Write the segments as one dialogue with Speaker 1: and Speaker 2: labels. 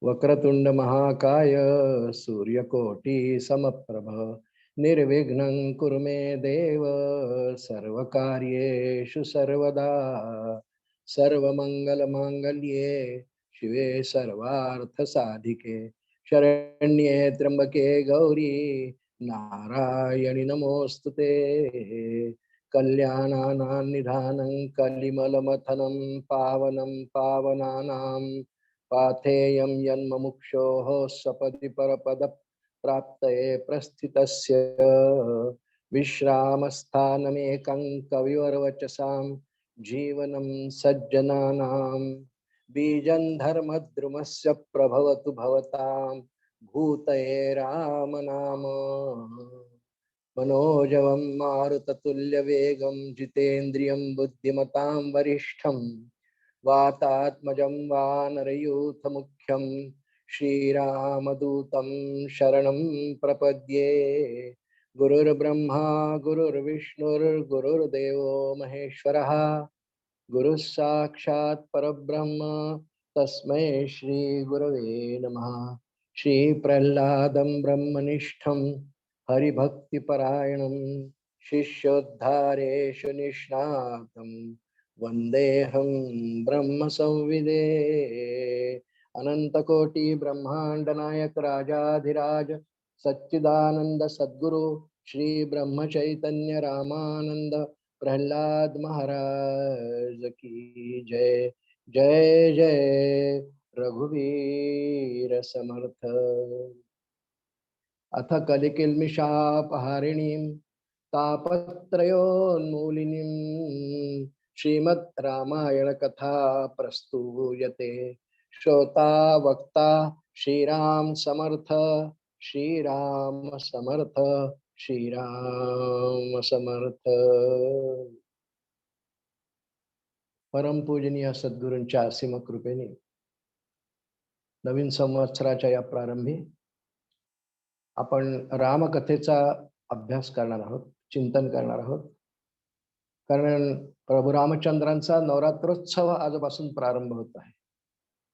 Speaker 1: वक्रतुंड महाकाय सूर्यकोटि समप्रभ निर्विघ्नं कुरु मे देव सर्वकार्येषु सर्वदा सर्वमंगलमांगल्ये शिवे सर्वार्थसाधिके शरण्ये त्र्यंबके गौरी नारायणि नमोस्तुते कल्याणानां निधानं कलिमलमथनं पावनं पावनानां पाथेयं यन्मुक्षोः सपदि परपद प्राप्तये प्रस्थितस्य विश्रामस्थानमेकं कविवर्वचसां जीवनं सज्जनानां बीजं धर्मद्रुमस्य प्रभवतु भवतां भूतये राम नाम मनोजवं मारुततुल्यवेगं जितेन्द्रियं बुद्धिमतां वरिष्ठं वातात्मजं वानरयूथमुख्यं श्रीरामदूतं शरणं प्रपद्ये गुरुर्ब्रह्मा गुरुर्विष्णुर्गुरुर्देवो महेश्वरः गुरुः साक्षात् परब्रह्म तस्मै श्री गुरवे नमः। श्री प्रह्लादं ब्रह्मनिष्ठं हरिभक्तिपरायणं शिष्योद्धारेषु निष्णातं वन्देऽहं ब्रह्म संविदे अनंतकोटि ब्रह्मांड नायक राजाधिराज सच्चिदानंद सद्गुरु श्री ब्रह्म चैतन्य रामानंद प्रहलाद महाराज की जय। जय जय रघुवीर समर्थ। अथ कलिकिल्मिषापहारिणीं तापत्रयोन्मूलिनीं श्रीमद् रामायण कथा प्रस्तूयते श्रोता वक्ता श्रीराम समर्थ श्रीराम समर्थ श्रीराम समर्थ। परम पूजनीय सद्गुरूंच्या असीम कृपेने नवीन संवत्सराच्या या प्रारंभी आपण रामकथेचा अभ्यास करणार आहोत, चिंतन करणार आहोत। कारण प्रभू रामचंद्रांचा नवरात्रोत्सव आजपासून प्रारंभ होत आहे।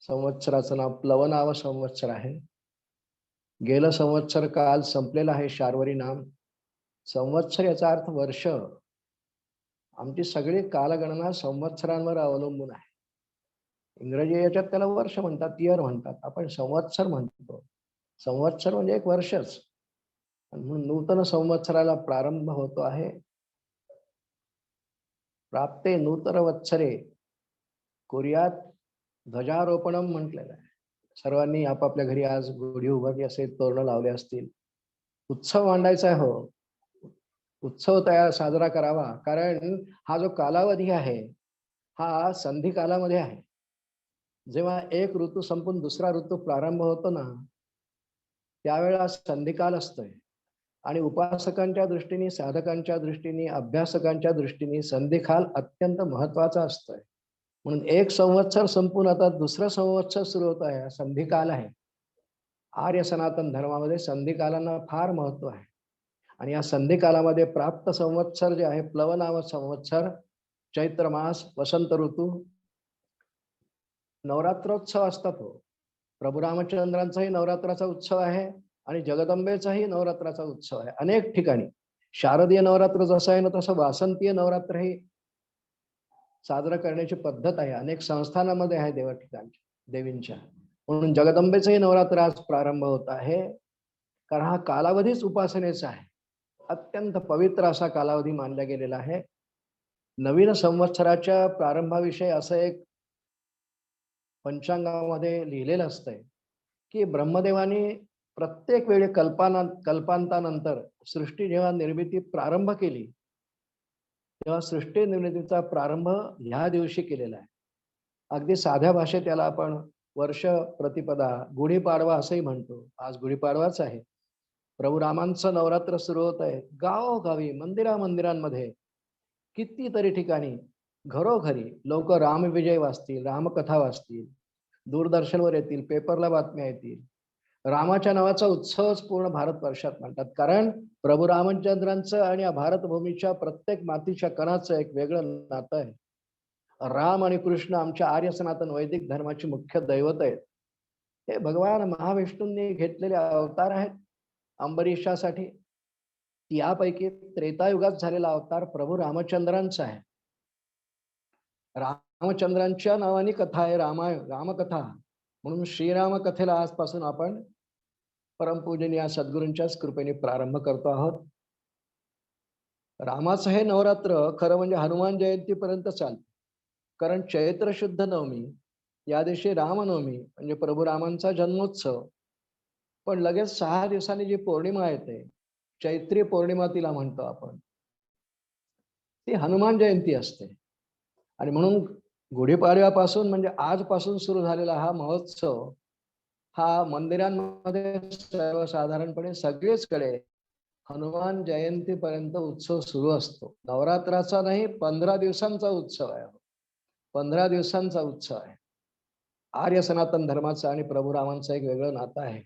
Speaker 1: संवत्सराचं नाव प्लवनाव संवत्सर आहे। गेलं संवत्सर काल संपलेला आहे, शार्वरी नाम। संवत्सर याचा अर्थ वर्ष। आमची सगळी कालगणना संवत्सरांवर अवलंबून आहे। इंग्रजी याच्यात त्याला वर्ष म्हणतात, इयर म्हणतात, आपण संवत्सर म्हणतो। संवत्सर म्हणजे एक वर्षच। म्हणून नूतन संवत्सराला प्रारंभ होतो आहे। प्राप्ते नूतन वत्सरे कुर्यात ध्वजारोपणम म्हटलेलं आहे। सर्वांनी आपापल्या घरी आज गुढी उभारली असेल, तोरण लावले असतील, उत्सव मांडायचा आहे। हो, उत्सव तयार साजरा करावा। कारण हा जो कालावधी आहे हा संधी कालामध्ये आहे। जेव्हा एक ऋतू संपून दुसरा ऋतू प्रारंभ होतो ना, त्यावेळेला संधिकाल असतोय। आणि उपासकांच्या दृष्टीने, साधकांच्या दृष्टीने, अभ्यासकांच्या दृष्टीने संधिकाल अत्यंत महत्वाचा असतोय। म्हणून एक संवत्सर संपून आता दुसरं संवत्सर सुरू होत आहे, संधिकाल आहे। आर्य सनातन धर्मामध्ये संधिकालांना फार महत्व आहे। आणि या संधिकालामध्ये प्राप्त संवत्सर जे आहे प्लवनाव संवत्सर, चैत्र मास, वसंत ऋतू, नवरात्रोत्सव असतात। हो, प्रभू रामचंद्रांचाही नवरात्राचा उत्सव आहे आणि जगदंबेचाही नवरात्राचा उत्सव आहे। अनेक ठिकाणी शारदीय नवरात्र जसं आहे ना, तसं वासंतीय नवरात्र ही साजरा करण्याची पद्धत आहे। अनेक संस्थानामध्ये आहे देवा ठिकाणच्या देवींच्या। म्हणून जगदंबेचंही नवरात्र आज प्रारंभ होत आहे। कारण हा कालावधीच उपासनेचा आहे। अत्यंत पवित्र असा कालावधी मानला गेलेला आहे। नवीन संवत्सराच्या प्रारंभाविषयी असं एक पंचांगामध्ये लिहिलेलं असतंय की ब्रह्मदेवाने प्रत्येक वेळी कल्पांतानंतर सृष्टी जेव्हा निर्मिती प्रारंभ केली, तेव्हा सृष्टी निर्मितीचा प्रारंभ ह्या दिवशी केलेला आहे। अगदी साध्या भाषेत त्याला आपण वर्ष प्रतिपदा, गुढीपाडवा असंही म्हणतो। आज गुढीपाडवाच आहे। प्रभू रामांचं नवरात्र सुरू होत आहे। गावोगावी, मंदिरांमध्ये, कितीतरी ठिकाणी, घरोघरी लोक रामविजय वाचतील, रामकथा वाचतील, दूरदर्शनवर येतील, पेपरला बातम्या येतील। रामाच्या नावाचा उत्सवच पूर्ण भारतवर्षात म्हणतात। कारण प्रभू रामचंद्रांचं आणि या भारतभूमीच्या प्रत्येक मातीच्या कणाचं एक वेगळं नातं आहे। राम आणि कृष्ण आमच्या आर्य सनातन वैदिक धर्माची मुख्य दैवत आहेत। हे भगवान महाविष्णूंनी घेतलेले अवतार आहेत अंबरीषासाठी. यापैकी त्रेतायुगात झालेला अवतार प्रभू रामचंद्रांचा आहे. रामचंद्रांच्या नावाने कथा आहे रामकथा, म्हणून श्रीराम कथेला आजपासून आपण परमपूजनीय सद्गुरूंच्याच कृपेने प्रारंभ करतो आहोत. रामाचं हे नवरात्र खरं म्हणजे हनुमान जयंतीपर्यंत चालतं, कारण चैत्र शुद्ध नवमी या दिवशी रामनवमी म्हणजे प्रभू रामांचा जन्मोत्सव. पण लगेच 6 दिवसांनी जी पौर्णिमा येते, चैत्री पौर्णिमा तिला म्हणतो आपण, ती हनुमान जयंती असते. आणि म्हणून गुढीपाडव्यापासून म्हणजे आजपासून सुरू झालेला हा महोत्सव हा मंदिरांमध्ये सर्वसाधारणपणे सगळीचकडे हनुमान जयंतीपर्यंत उत्सव सुरू असतो. नवरात्राचा नाही, 15 दिवसांचा उत्सव आहे. 15 दिवसांचा उत्सव आहे. आर्य सनातन धर्माचा आणि प्रभू रामांचं एक वेगळं नातं आहे.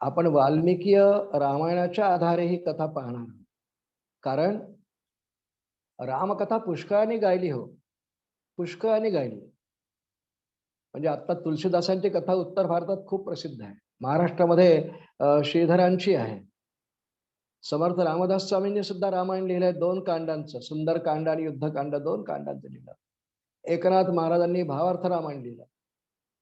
Speaker 1: आपण वाल्मिकीय रामायणाच्या आधारे ही कथा पाहणार, कारण रामकथा पुष्कळाने गायली हो, पुष्कळाने गायली. म्हणजे आता तुलसीदासांची कथा उत्तर भारतात खूप प्रसिद्ध आहे. महाराष्ट्रामध्ये श्रीधरांची आहे. समर्थ रामदास स्वामींनी सुद्धा रामायण लिहिलंय 2 कांडांचं, सुंदरकांड आणि युद्धकांड 2 कांडांचं लिहिलं. एकनाथ महाराजांनी भावार्थ रामायण लिहिलं.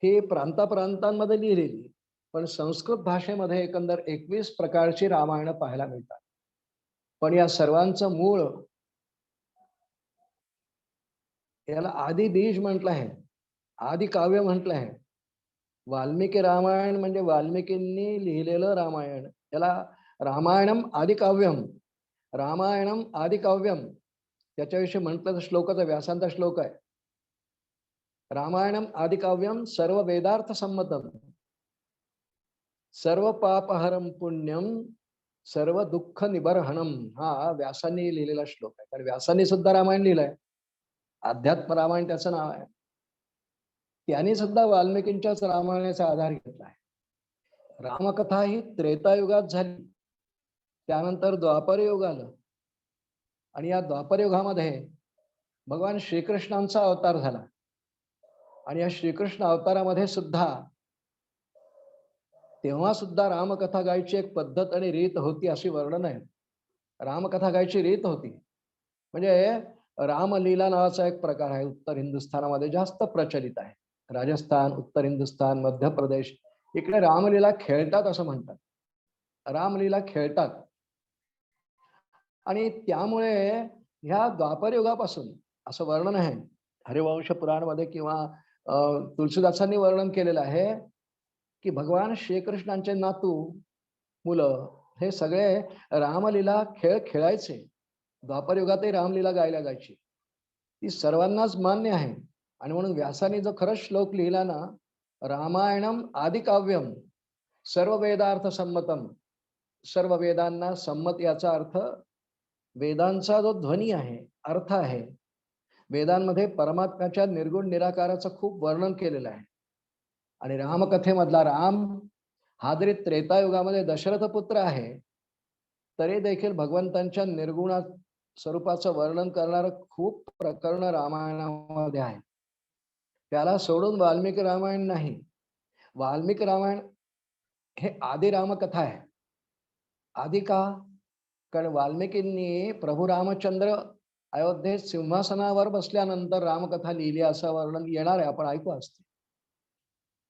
Speaker 1: ही प्रांतांमध्ये लिहिलेली, पण संस्कृत भाषेमध्ये एकंदर 21 प्रकारची रामायण पाहायला मिळतात. पण या सर्वांचं मूळ, याला आदि बीज म्हटलं आहे, आदि काव्य म्हटलं आहे. वाल्मिकी रामायण म्हणजे वाल्मिकींनी लिहिलेलं रामायण. याला रामायणम आदिकाव्यम, रामायणम आदिकाव्यम त्याच्याविषयी म्हटलं तर श्लोकाचा व्यासांचा श्लोक आहे. रामायणम आदिकाव्यम सर्व वेदार्थ संमतम सर्व पापहरम पुण्यम सर्व दुःख निबरहणम, हा व्यासांनी लिहिलेला श्लोक आहे. कारण व्यासांनी सुद्धा रामायण लिहिलंय, अध्यात्म रामायण त्याचं नाव आहे. त्यांनी सुद्धा वाल्मिकींच्याच रामायणाचा आधार घेतला आहे. रामकथा ही त्रेतायुगात झाली, त्यानंतर द्वापर युग आलं, आणि या द्वापर युगामध्ये भगवान श्रीकृष्णांचा अवतार झाला. आणि या श्रीकृष्ण अवतारामध्ये सुद्धा तेव्हा सुद्धा रामकथा गायची एक पद्धत आणि रीत होती, अशी वर्णन आहे. रामकथा गायची रीत होती. म्हणजे रामलीला नावाचा एक प्रकार आहे, उत्तर हिंदुस्थानामध्ये जास्त प्रचलित आहे. राजस्थान, उत्तर हिंदुस्थान, मध्य प्रदेश इकडे रामलीला खेळतात असं म्हणतात. रामलीला खेळतात. आणि त्यामुळे ह्या द्वापर युगापासून असं वर्णन आहे हरिवंश पुराणमध्ये किंवा तुलसीदासांनी वर्णन केलेलं आहे की भगवान श्रीकृष्णांचे नातू मुलं हे सगळे रामलीला खेळायचे. द्वापर युगातही रामलीला गायला जायची, ती सर्वांनाच मान्य आहे. आणि म्हणून व्यासाने जो खरंच श्लोक लिहिला ना, रामायणम आदिकाव्यम सर्व वेदार्थ संमतम, सर्व वेदांना संमत याचा अर्थ वेदांचा जो ध्वनी आहे, अर्थ आहे. वेदांमध्ये परमात्म्याच्या निर्गुण निराकाराचं खूप वर्णन केलेलं आहे. आणि रामकथेमधला राम हा जरी त्रेतायुगामध्ये दशरथ पुत्र आहे, तरी देखील भगवंतांच्या निर्गुण स्वरूपाचं वर्णन करणारं खूप प्रकरण रामायणामध्ये आहे. त्याला सोडून वाल्मिकी रामायण नाही. वाल्मिकी रामायण हे आदि रामकथा आहे. आदि का? कारण वाल्मिकींनी प्रभू रामचंद्र अयोध्येत सिंहासनावर बसल्यानंतर रामकथा लिहिली असं वर्णन येणार आहे, आपण ऐकू असते.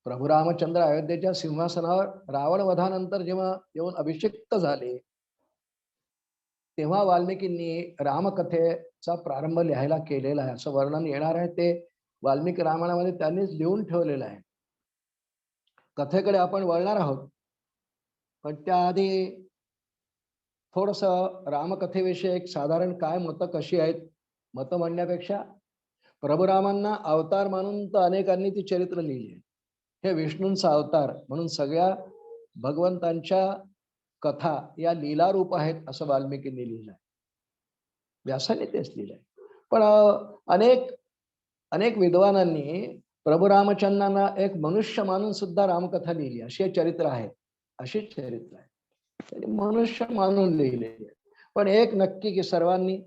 Speaker 1: प्रभू रामचंद्र अयोध्येच्या सिंहासनावर रावण वधानंतर जेव्हा येऊन अभिषिक्त झाले, तेव्हा वाल्मिकींनी रामकथेचा प्रारंभ लिहायला केलेला आहे असं वर्णन येणार आहे. ते वाल्मिकी रामायणामध्ये त्यांनीच लिहून ठेवलेलं आहे. कथेकडे आपण वळणार आहोत, पण त्याआधी थोडस रामकथेविषयी एक साधारण काय मतं कशी आहेत, मतं म्हणण्यापेक्षा प्रभुरामांना अवतार मानून तर अनेकांनी ती चरित्र लिहिली आहे. हे विष्णूंचा अवतार म्हणून सगळ्या भगवंतांच्या कथा या लीला रूप आहेत असं वाल्मिकींनी लिहिलंय. व्यासाने तेच लिहिलंय. पण अनेक विद्वानांनी प्रभू रामचंद्रांना एक मनुष्य मानून सुद्धा रामकथा लिहिली, अशी चरित्र आहे. अशी चरित्र आहे, त्यांनी मनुष्य मानून लिहिले. पण एक नक्की की सर्वांनी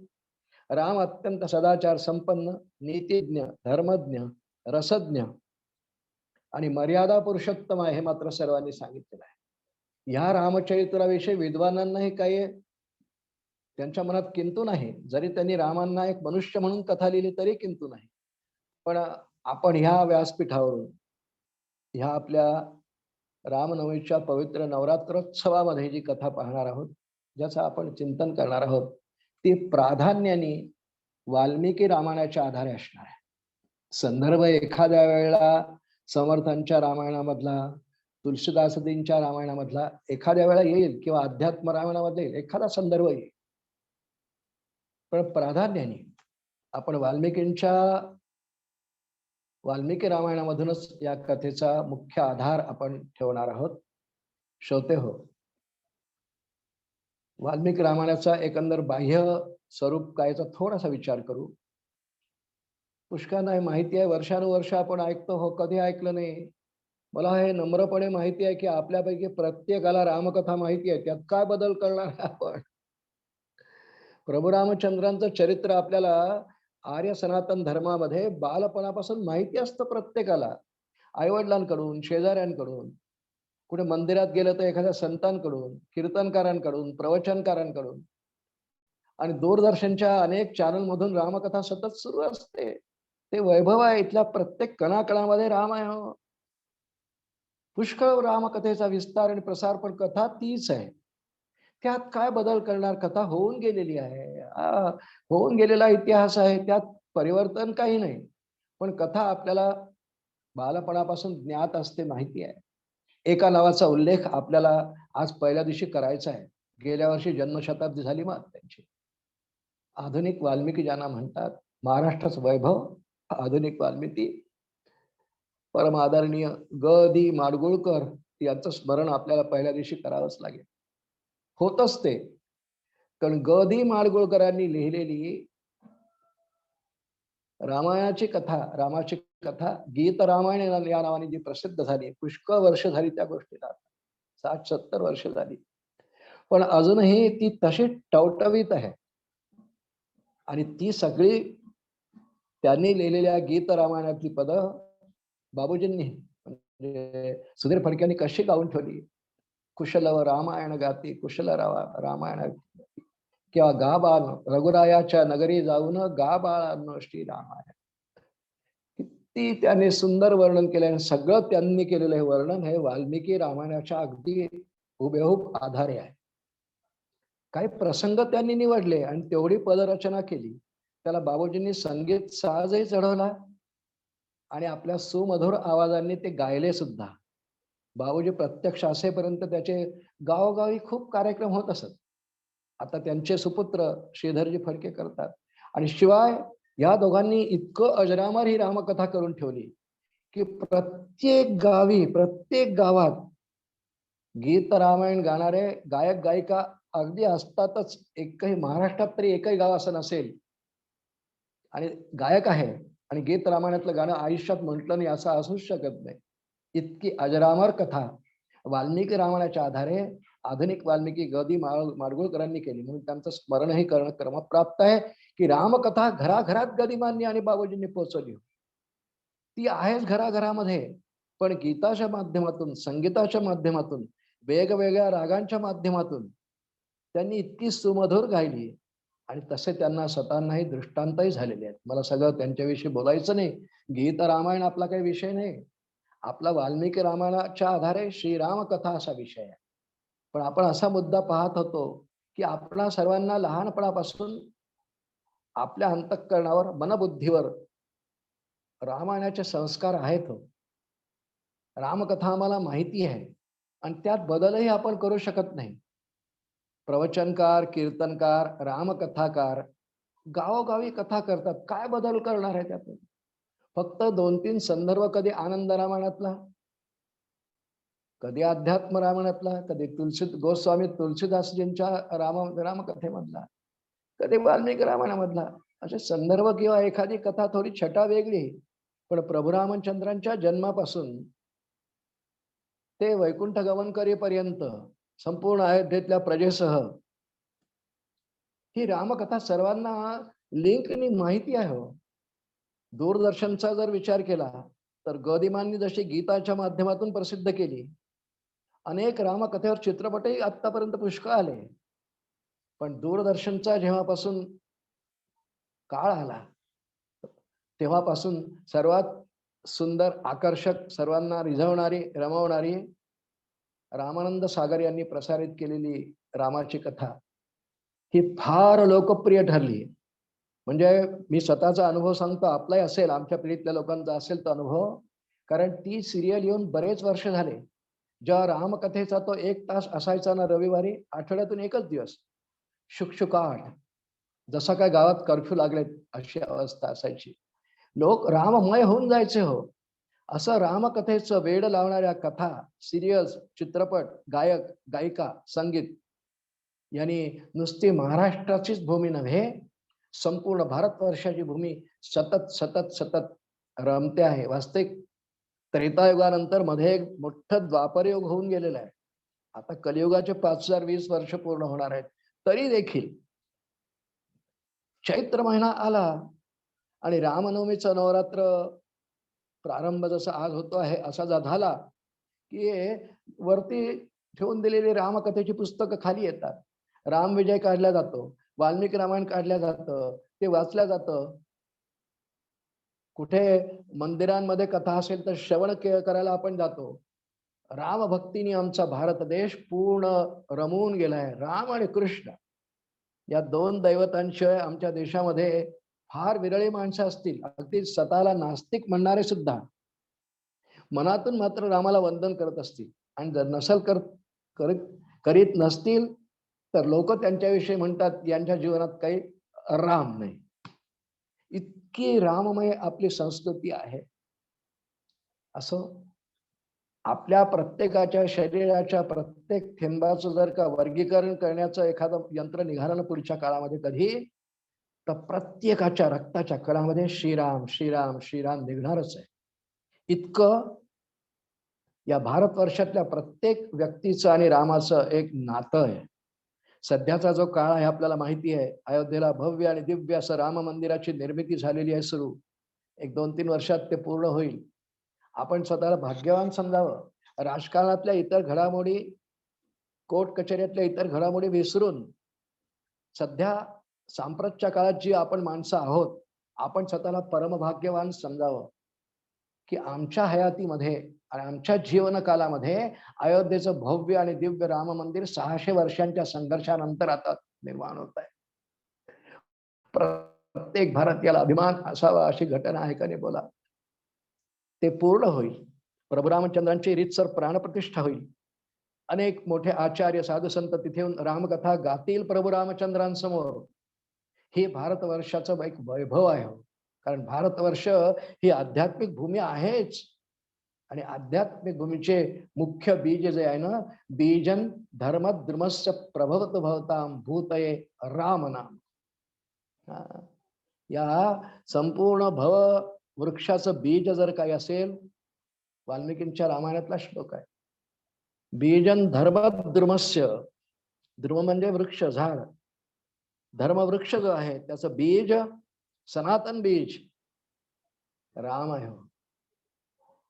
Speaker 1: राम अत्यंत सदाचार संपन्न, नीतिज्ञ, धर्मज्ञ, रसज्ञ आणि मर्यादा पुरुषोत्तम आहे हे मात्र सर्वांनी सांगितलेलं आहे. ह्या रामचरित्राविषयी विद्वानांनाही काही त्यांच्या मनात किंतु नाही. जरी त्यांनी रामांना एक मनुष्य म्हणून कथा लिहिली तरी किंतु नाही. पण आपण ह्या व्यासपीठावरून ह्या आपल्या रामनवमीच्या पवित्र नवरात्रोत्सवामध्ये जी कथा पाहणार आहोत, ज्याचं आपण चिंतन करणार आहोत, ती प्राधान्याने वाल्मिकी रामायणाच्या आधारे असणार आहे. संदर्भ एखाद्या वेळेला समर्थांच्या रामायणामधला, तुलसीदासजींच्या रामायणामधला एखाद्या वेळा येईल किंवा अध्यात्म रामायणामध्ये एखादा संदर्भ येईल. पण प्राधान्याने आपण वाल्मिकी रामायणामधूनच या कथेचा मुख्य आधार आपण ठेवणार आहोत. श्रोते हो, वाल्मिकी रामायणाचा एकंदर बाह्य स्वरूप कायचा थोडासा विचार करू. पुष्कळांना माहिती आहे, वर्षानुवर्ष आपण ऐकतो, हो कधी ऐकलं नाही. मला हे नम्रपणे माहिती आहे की आपल्यापैकी प्रत्येकाला रामकथा माहिती आहे. त्यात काय बदल करणार आपण? प्रभू रामचंद्रांचं चरित्र आपल्याला आर्य सनातन धर्मामध्ये बालपणापासून माहिती असतं प्रत्येकाला. आईवडिलांकडून, शेजाऱ्यांकडून, कुठे मंदिरात गेलं तर एखाद्या संतांकडून, कीर्तनकारांकडून, प्रवचनकारांकडून, आणि दूरदर्शनच्या अनेक चॅनल मधून रामकथा सतत सुरू असते. ते वैभव आहे. इथल्या प्रत्येक कणाकणामध्ये राम आहे. हो, पुष्कळ रामकथेचा विस्तार आणि प्रसार, पण कथा तीच आहे. त्यात काय बदल करणार? कथा होऊन गेलेली आहे. होऊन गेलेला इतिहास आहे, त्यात परिवर्तन काही नाही. पण कथा आपल्याला बालपणापासून ज्ञात असते, माहिती आहे. एका नावाचा उल्लेख आपल्याला आज पहिल्या दिवशी करायचा आहे. गेल्या वर्षी जन्मशताब्दी झाली मग त्यांची. आधुनिक वाल्मिकी ज्यांना म्हणतात, महाराष्ट्राचं वैभव आधुनिक वाल्मिकी, परम आदरणीय ग दी माडगुळकर यांचं स्मरण आपल्याला पहिल्या दिवशी करावंच लागेल. होतच ते, कारण ग दी माडगुळकरांनी लिहिलेली रामायणाची कथा, रामाची कथा गीत रामायण या नावाने जी प्रसिद्ध झाली, पुष्कळ वर्ष झाली त्या गोष्टीला, 60-70 वर्ष झाली, पण अजूनही ती तशी टवटवीत आहे. आणि ती सगळी त्यांनी लिहिलेल्या गीत रामायणातली पद बाबूजींनी म्हणजे सुधीर फडक्यांनी कशी गाऊन ठेवली. कुशलव रामायण गाती, कुशल रामायण, किंवा गा बाळ रघुरायाच्या नगरी जाऊन गा बाळांनो श्री रामायण. किती त्याने सुंदर वर्णन केलं. सगळं त्यांनी केलेलं हे वर्णन हे वाल्मिकी रामायणाच्या अगदी हुबेहूब आधारे आहे. काही प्रसंग त्यांनी निवडले आणि तेवढी पदरचना केली. त्याला बाबूजींनी संगीत साजही चढवला आणि आपल्या सुमधुर आवाजांनी ते गायले सुद्धा. बाबूजी प्रत्यक्ष असेपर्यंत त्याचे गावोगावी खूप कार्यक्रम होत असत. आता त्यांचे सुपुत्र श्रीधरजी फडके करतात. आणि शिवाय या दोघांनी इतकं अजरामर ही रामकथा करून ठेवली की प्रत्येक गावी, प्रत्येक गावात गीत रामायण गाणारे गायक गायिका अगदी असतातच. एकही महाराष्ट्रात तरी एकही गाव असं नसेल आणि गायक आहे आणि गीत रामायणातलं गाणं आयुष्यात म्हटलं नाही असं असूच शकत नाही. इतकी अजरामर कथा वाल्मिकी रामायणाच्या आधारे आधुनिक वाल्मिकी ग दी माडगुळकरांनी केली, म्हणून त्यांचं स्मरणही करणं क्रमप्राप्त आहे की रामकथा घराघरात गदिमांनी आणि बाबूजींनी पोहोचवली. ती आहेच घराघरामध्ये, पण गीताच्या माध्यमातून, संगीताच्या माध्यमातून, वेगवेगळ्या रागांच्या माध्यमातून त्यांनी इतकी सुमधुर गायली आणि तसे त्यांना स्वतःनाही दृष्टांतही झालेले आहेत. मला सगळं त्यांच्याविषयी बोलायचं नाही. गीत रामायण आपला काही विषय नाही. आपला वाल्मिकी रामायणाच्या आधारे श्रीराम कथा असा विषय आहे. पण आपण असा मुद्दा पाहत होतो की आपणा सर्वांना लहानपणापासून आपल्या अंतःकरणावर, मनबुद्धीवर रामायणाचे संस्कार आहेत. हो, रामकथा आम्हाला माहिती आहे आणि त्यात बदलही आपण करू शकत नाही. प्रवचनकार, कीर्तनकार, रामकथाकार गावोगावी कथा करतात. काय बदल करणार आहे त्यातून? फक्त 2-3 संदर्भ, कधी आनंद रामायणातला, कधी अध्यात्म रामायणातला, कधी गोस्वामी तुलसीदासजींच्या रामकथेमधला, कधी वाल्मिकी रामायणामधला, असे संदर्भ किंवा एखादी कथा थोडी छटा वेगळी. पण प्रभू रामचंद्रांच्या जन्मापासून ते वैकुंठ गमन करेपर्यंत संपूर्ण अयोध्येतल्या प्रजेसह ही रामकथा सर्वांना लिंकनी माहिती आहे. हो, दूरदर्शनचा जर विचार केला तर गदिमांनी जशी गीताच्या माध्यमातून प्रसिद्ध केली, अनेक रामकथेवर चित्रपटही आतापर्यंत पुष्कळ आले. पण दूरदर्शनचा जेव्हापासून काळ आला, तेव्हापासून सर्वात सुंदर, आकर्षक, सर्वांना रिझवणारी, रमवणारी रामानंद सागर यांनी प्रसारित केलेली रामाची कथा ही फार लोकप्रिय ठरली. म्हणजे मी स्वतःचा अनुभव सांगतो, आपलाही असेल, आमच्या पिढीतल्या लोकांचा असेल तो अनुभव. कारण ती सिरियल येऊन बरेच वर्ष झाले. जेव्हा रामकथेचा तो 1 तास असायचा ना रविवारी, आठवड्यातून एकच दिवस, शुकशुकाट, जसा काय गावात कर्फ्यू लागलेत अशी अवस्था असायची. लोक राममय होऊन जायचे हो. असं रामकथेचं वेड लावणाऱ्या कथा, सिरियल्स, चित्रपट, गायक, गायिका, संगीत यांनी नुसती महाराष्ट्राचीच भूमी नव्हे, संपूर्ण भारतवर्षाची भूमी सतत सतत सतत रमते आहे. वास्तविक त्रेतायुगानंतर मध्ये एक मोठं द्वापरयुग होऊन गेलेलं आहे. आता कलियुगाचे 5020 वर्ष पूर्ण होणार आहेत. तरी देखील चैत्र महिना आला आणि रामनवमीचं नवरात्र प्रारंभ जसा आज होतो आहे असा झाला की वरती ठेवून दिलेली रामकथेची पुस्तकं खाली येतात. रामविजय काढला जातो, वाल्मिकी रामायण काढल्या जातं, ते वाचल्या जातं. कुठे मंदिरांमध्ये कथा असेल तर श्रवण करायला आपण जातो. रामभक्तीने आमचा भारत देश पूर्ण रमून गेलाय. राम आणि कृष्ण या 2 दैवतांशिवाय आमच्या देशामध्ये फार विरळी माणसं असतील, अगदी स्वतःला नास्तिक म्हणणारे सुद्धा मनातून मात्र रामाला वंदन करत असतील. आणि जर नसल करीत नसतील तर लोक त्यांच्याविषयी म्हणतात यांच्या जीवनात काही राम नाही. इतकी राममय आपली संस्कृती आहे. असं आपल्या प्रत्येकाच्या शरीराच्या प्रत्येक थेंबाचं जर का वर्गीकरण करण्याचं एखादं यंत्र निघालं ना पुढच्या काळामध्ये कधी, तर प्रत्येकाच्या रक्ताच्या कणामध्ये श्रीराम श्रीराम श्रीराम निघणारच आहे. इतकं या भारतवर्षातल्या प्रत्येक व्यक्तीचं आणि रामाचं एक नातं आहे. सध्याचा जो काळ आहे आपल्याला माहिती आहे, अयोध्येला भव्य आणि दिव्य असं राम मंदिराची निर्मिती झालेली आहे सुरू. 1-2-3 वर्षात ते पूर्ण होईल. आपण स्वतःला भाग्यवान समजावं. राजकारणातल्या इतर घडामोडी, कोर्ट कचेऱ्यातल्या इतर घडामोडी विसरून सध्या सांप्रतच्या काळात जी आपण माणसं आहोत, आपण स्वतःला परमभाग्यवान समजावं की आमच्या हयातीमध्ये आणि आमच्या जीवनकालामध्ये अयोध्येचं भव्य आणि दिव्य राम मंदिर 600 वर्षांच्या संघर्षानंतर आता निर्माण होत आहे. प्रत्येक भारतीयाला अभिमान असावा अशी घटना आहे का नाही बोला. ते पूर्ण होईल. प्रभू रामचंद्रांची रीतसर प्राणप्रतिष्ठा होईल. अनेक मोठे आचार्य साधू संत तिथे येऊन रामकथा गातील प्रभू रामचंद्रांसमोर. हे भारतवर्षाचं एक वैभव आहे. कारण भारतवर्ष ही आध्यात्मिक भूमी आहेच. आणि आध्यात्मिक भूमीचे मुख्य बीज जे आहे ना, बीजन धर्म द्रुमस्य प्रभवत भवताम भूतये राम नाम. या संपूर्ण भव वृक्षाचं बीज जर काही असेल, वाल्मिकींच्या रामायणातला श्लोक आहे. बीजन धर्म द्रुमस्य, द्रुम म्हणजे वृक्ष, झाड. धर्म वृक्ष जो आहे त्याचं बीज, सनातन बीज राम आहे.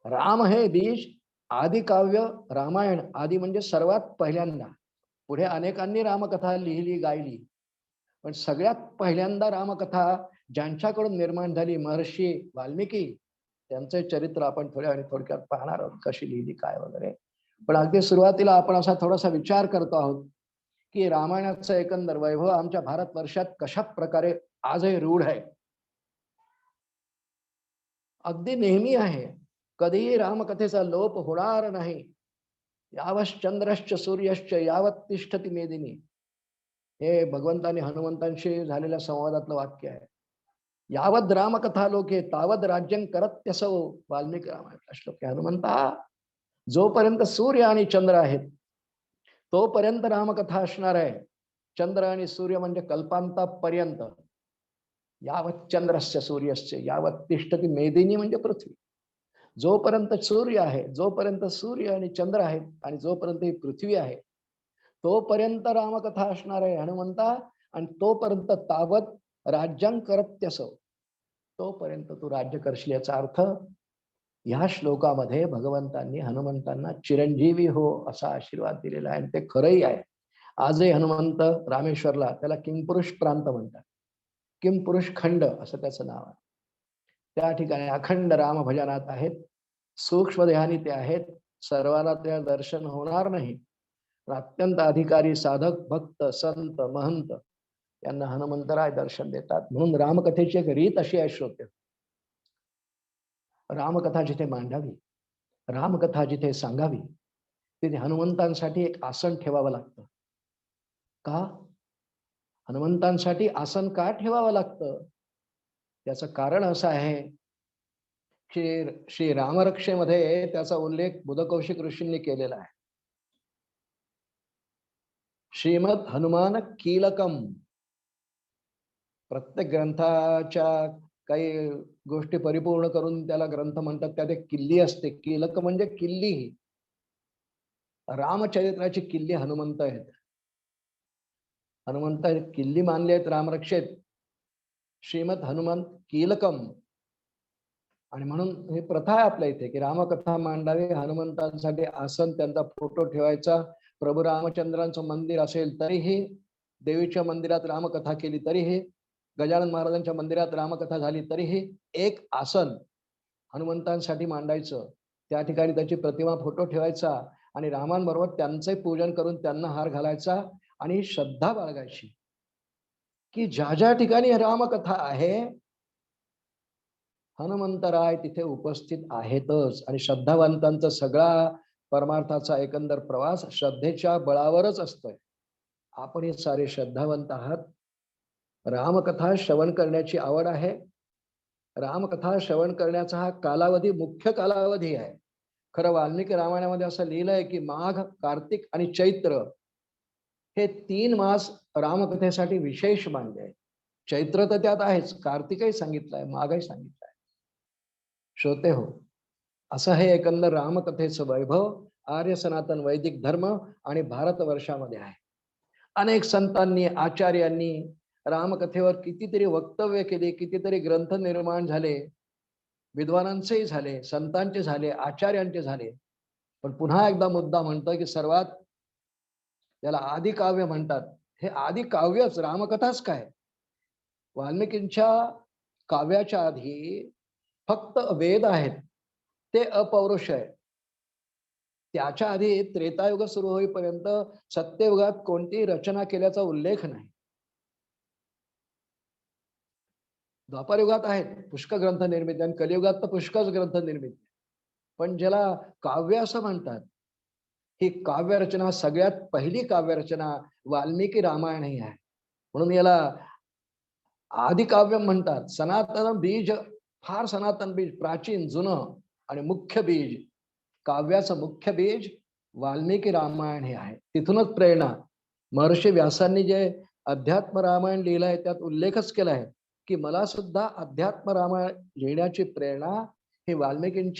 Speaker 1: राम हे बीज. आदि काव्य रामायण, आदि म्हणजे सर्वात पहिल्यांदा. पुढे अनेकांनी रामकथा लिहिली, गायली, पण सगळ्यात पहिल्यांदा रामकथा ज्यांच्याकडून निर्माण झाली, महर्षी वाल्मिकी, त्यांचे चरित्र आपण थोडक्यात पाहणार आहोत, कशी लिहिली काय वगैरे. पण अगदी सुरुवातीला आपण असा थोडासा विचार करतो आहोत की रामायणाचं एकंदर वैभव आमच्या भारतवर्षात कशा प्रकारे आजही रूढ आहे. अगदी नेहमी आहे. कधीही रामकथेचा लोप होणार नाही. यावश्चंद्रश्च सूर्यश्च यावत तिष्ठती मेदिनी, हे भगवंतानी हनुमंतांशी झालेल्या संवादातलं वाक्य आहे. यावद रामकथा लोके तावद राज्यं करत्यसौ, वाल्मिकी रामायणातला श्लोक आहे. हनुमंता, जोपर्यंत सूर्य आणि चंद्र आहेत तोपर्यंत रामकथा असणार आहे. चंद्र आणि सूर्य म्हणजे कल्पांतापर्यंत. यावत चंद्रस्य सूर्यस्य यावत तिष्ठती मेदिनी म्हणजे पृथ्वी. जोपर्यंत सूर्य आहे, जोपर्यंत सूर्य आणि चंद्र आहेत आणि जोपर्यंत ही पृथ्वी आहे तोपर्यंत रामकथा असणार आहे हनुमंता. आणि तोपर्यंत तावत राज्यं करत्यसौ, तोपर्यंत तू राज्य करशील. याचा अर्थ ह्या श्लोकामध्ये भगवंतांनी हनुमंतांना चिरंजीवी हो असा आशीर्वाद दिलेला आहे आणि ते खरंही आहे. आजही हनुमंत रामेश्वरला त्याला किंपुरुष प्रांत म्हणतात. किंपुरुष खंड असं त्याचं नाव आहे. त्या ठिकाणी अखंड राम भजनात आहेत. सूक्ष्म देहानी ते आहेत. सर्वांना ते दर्शन होणार नाही. अत्यंत अधिकारी साधक भक्त संत महंत यांना हनुमंतराय दर्शन देतात. म्हणून रामकथेची एक रीत अशी आहे श्रोते, रामकथा जिथे मांडावी, रामकथा जिथे सांगावी, तिथे हनुमंतांसाठी एक आसन ठेवावं लागतं. का? हनुमंतांसाठी आसन का ठेवावं लागतं? त्याचं कारण असं आहे की श्री रामरक्षेमध्ये त्याचा उल्लेख बुधकौशिक ऋषींनी केलेला आहे. श्रीमद हनुमान कीलकम. प्रत्येक ग्रंथाच्या काही गोष्टी परिपूर्ण करून त्याला ग्रंथ म्हणतात. त्यात एक किल्ली असते. कीलक म्हणजे किल्ली. रामचरित्राची किल्ली हनुमंत आहेत. हनुमंत किल्ली मानली आहेत रामरक्षेत. श्रीमद हनुमंत कीलकम. आणि म्हणून ही प्रथा आहे आपल्या इथे की रामकथा मांडावी, हनुमंतांसाठी आसन, त्यांचा फोटो ठेवायचा. प्रभू रामचंद्रांचं मंदिर असेल तरीही, देवीच्या मंदिरात रामकथा केली तरीही, गजानन महाराजांच्या मंदिरात रामकथा झाली तरीही एक आसन हनुमंतांसाठी मांडायचं. त्या ठिकाणी त्याची प्रतिमा, फोटो ठेवायचा आणि रामांबरोबर त्यांचे पूजन करून त्यांना हार घालायचा आणि श्रद्धा बाळगायची की ज्या ज्या ठिकाणी रामकथा आहे हनुमंतराय तिथे उपस्थित आहेतच. आणि श्रद्धावंतांचा सगळा परमार्थाचा एकंदर प्रवास श्रद्धेच्या बळावरच असतोय. आपण हे सारे श्रद्धावंत आहात. रामकथा श्रवण करण्याची आवड आहे. रामकथा श्रवण करण्याचा हा कालावधी मुख्य कालावधी आहे. खरं वाल्मिकी रामायणामध्ये असं लिहिलंय की माघ, कार्तिक आणि चैत्र हे 3 मास रामकथेसाठी विशेष मानले आहेत. चैत्र तर त्यात आहेच, कार्तिकही सांगितलंय, माघही सांगितलंय. श्रोते हो, असं हे एकंदर रामकथेचं वैभव आर्य सनातन वैदिक धर्म आणि भारतवर्षामध्ये आहे. अनेक संतांनी, आचार्यांनी रामकथेवर कितीतरी वक्तव्य केले, कितीतरी ग्रंथ निर्माण झाले, विद्वानांचेही झाले, संतांचे झाले, आचार्यांचे झाले. पण पुन्हा एकदा मुद्दा म्हणतोय की सर्वात त्याला आदि काव्य म्हणतात. हे आदि काव्यच, रामकथाच काय? वाल्मिकींच्या काव्याच्या आधी फक्त वेद आहेत, ते अपौरुष आहे. त्याच्या आधी त्रेतायुग सुरू होईपर्यंत सत्ययुगात कोणतीही रचना केल्याचा उल्लेख नाही. द्वापारयुगात आहेत पुष्कळ ग्रंथ निर्मिती आणि कलियुगात तर पुष्कळ ग्रंथ निर्मिती. पण ज्याला काव्य असं म्हणतात, ही काव्य रचना, सगळ्यात पहिली काव्य रचना वाल्मिकी रामायण ही आहे. म्हणून याला आदिकाव्य म्हणतात. सनातन बीज, फार सनातन बीज, प्राचीन जुनं आणि मुख्य बीज, काव्याचं मुख्य बीज वाल्मिकी रामायण हे आहे. तिथूनच प्रेरणा. महर्षी व्यासांनी जे अध्यात्म रामायण लिहिलंय त्यात उल्लेखच केला आहे की मला सुद्धा अध्यात्म रामायण लिहिण्याची प्रेरणा ही वाल्मिकी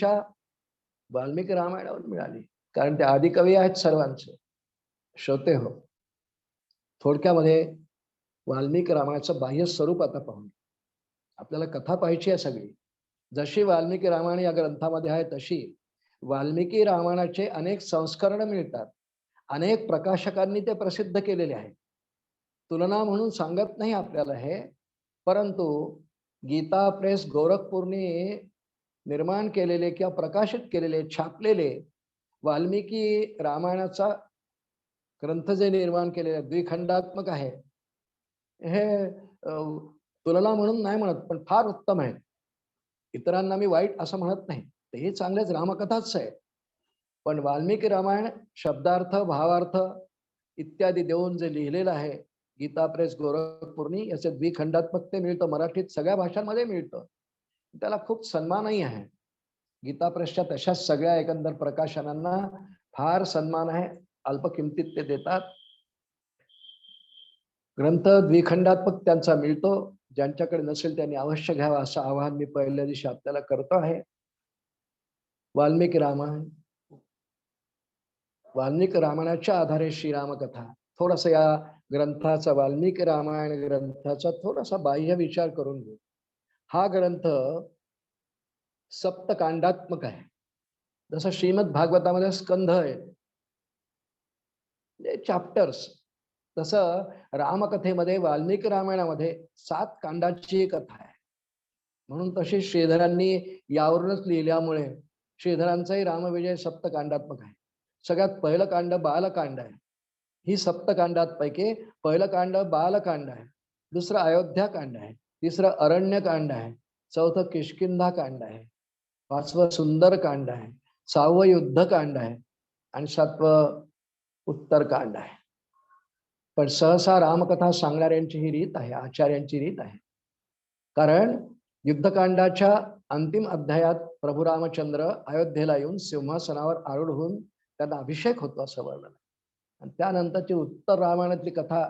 Speaker 1: रामायणावर मिळाली. कारण ते आदिकवी आहेत सर्वांचे. श्रोते हो, थोडक्यामध्ये वाल्मिकी रामायणाचं बाह्य स्वरूप आता पाहू. आपल्याला कथा पाहायची आहे सगळी. जशी वाल्मिकी रामायण या ग्रंथामध्ये आहे तशी वाल्मिकी रामायणाचे अनेक संस्करण मिळतात. अनेक प्रकाशकांनी ते प्रसिद्ध केलेले आहे. तुलना म्हणून सांगत नाही आपल्याला हे, परंतु गीता प्रेस गोरखपूरने निर्माण केलेले किंवा प्रकाशित केलेले, छापलेले वाल्मिकी रामायणाचा ग्रंथ जे निर्माण केलेले द्विखंडात्मक आहे, हे तुलना म्हणून नाही म्हणत, पण फार उत्तम आहे. इतरांना मी वाईट असं म्हणत नाही, तेही चांगलेच रामकथाच आहे. पण वाल्मिकी रामायण शब्दार्थ, भावार्थ इत्यादी देऊन जे लिहिलेलं आहे गीता प्रेस गोरखपूरनी, याचे द्विखंडात्मक ते मिळतं. मराठीत सगळ्या भाषांमध्ये मिळतं. त्याला खूप सन्मानही आहे. गीता प्रेसच्या तशाच सगळ्या एकंदर प्रकाशनांना फार सन्मान आहे. अल्प किमतीत ते देतात. ग्रंथ द्विखंडात्मक त्यांचा मिळतो. ज्यांच्याकडे नसेल त्यांनी अवश्य घ्यावा असं आवाहन मी पहिल्या दिवशी आपल्याला करतो आहे. वाल्मिकी रामायण, वाल्मिकी रामायणाच्या आधारे श्रीरामकथा. थोडासा या ग्रंथाचा, वाल्मिकी रामायण ग्रंथाचा थोडासा बाह्य विचार करून घेऊ. हा ग्रंथ सप्तकांडात्मक आहे. जसं श्रीमद भागवतामध्ये स्कंध आहे, चॅप्टर्स, तसं रामकथेमध्ये वाल्मिकी रामायणामध्ये 7 कांडाची कथा आहे. म्हणून तशी श्रीधरांनी यावरूनच लिहिल्यामुळे श्रीधरांचाही रामविजय सप्तकांडात्मक आहे. सगळ्यात पहिलं कांड बालकांड आहे. ही सप्तकांडांपैकी पहिलं कांड बालकांड आहे, दुसरं अयोध्याकांड आहे, तिसरं अरण्यकांड आहे, चौथं किष्किंधा आहे, पाचवं सुंदरकांड आहे, 6वं युद्धकांड आहे आणि 7वं उत्तरकांड आहे. पण सहसा रामकथा सांगणाऱ्यांची ही रीत आहे, आचार्यांची रीत आहे. कारण युद्धकांडाच्या अंतिम अध्यायात प्रभू रामचंद्र अयोध्येला येऊन सिंहासनावर आरूढ होऊन त्यांना अभिषेक होतो असं वर्णन आहे. आणि त्यानंतरची उत्तर रामायणातली कथा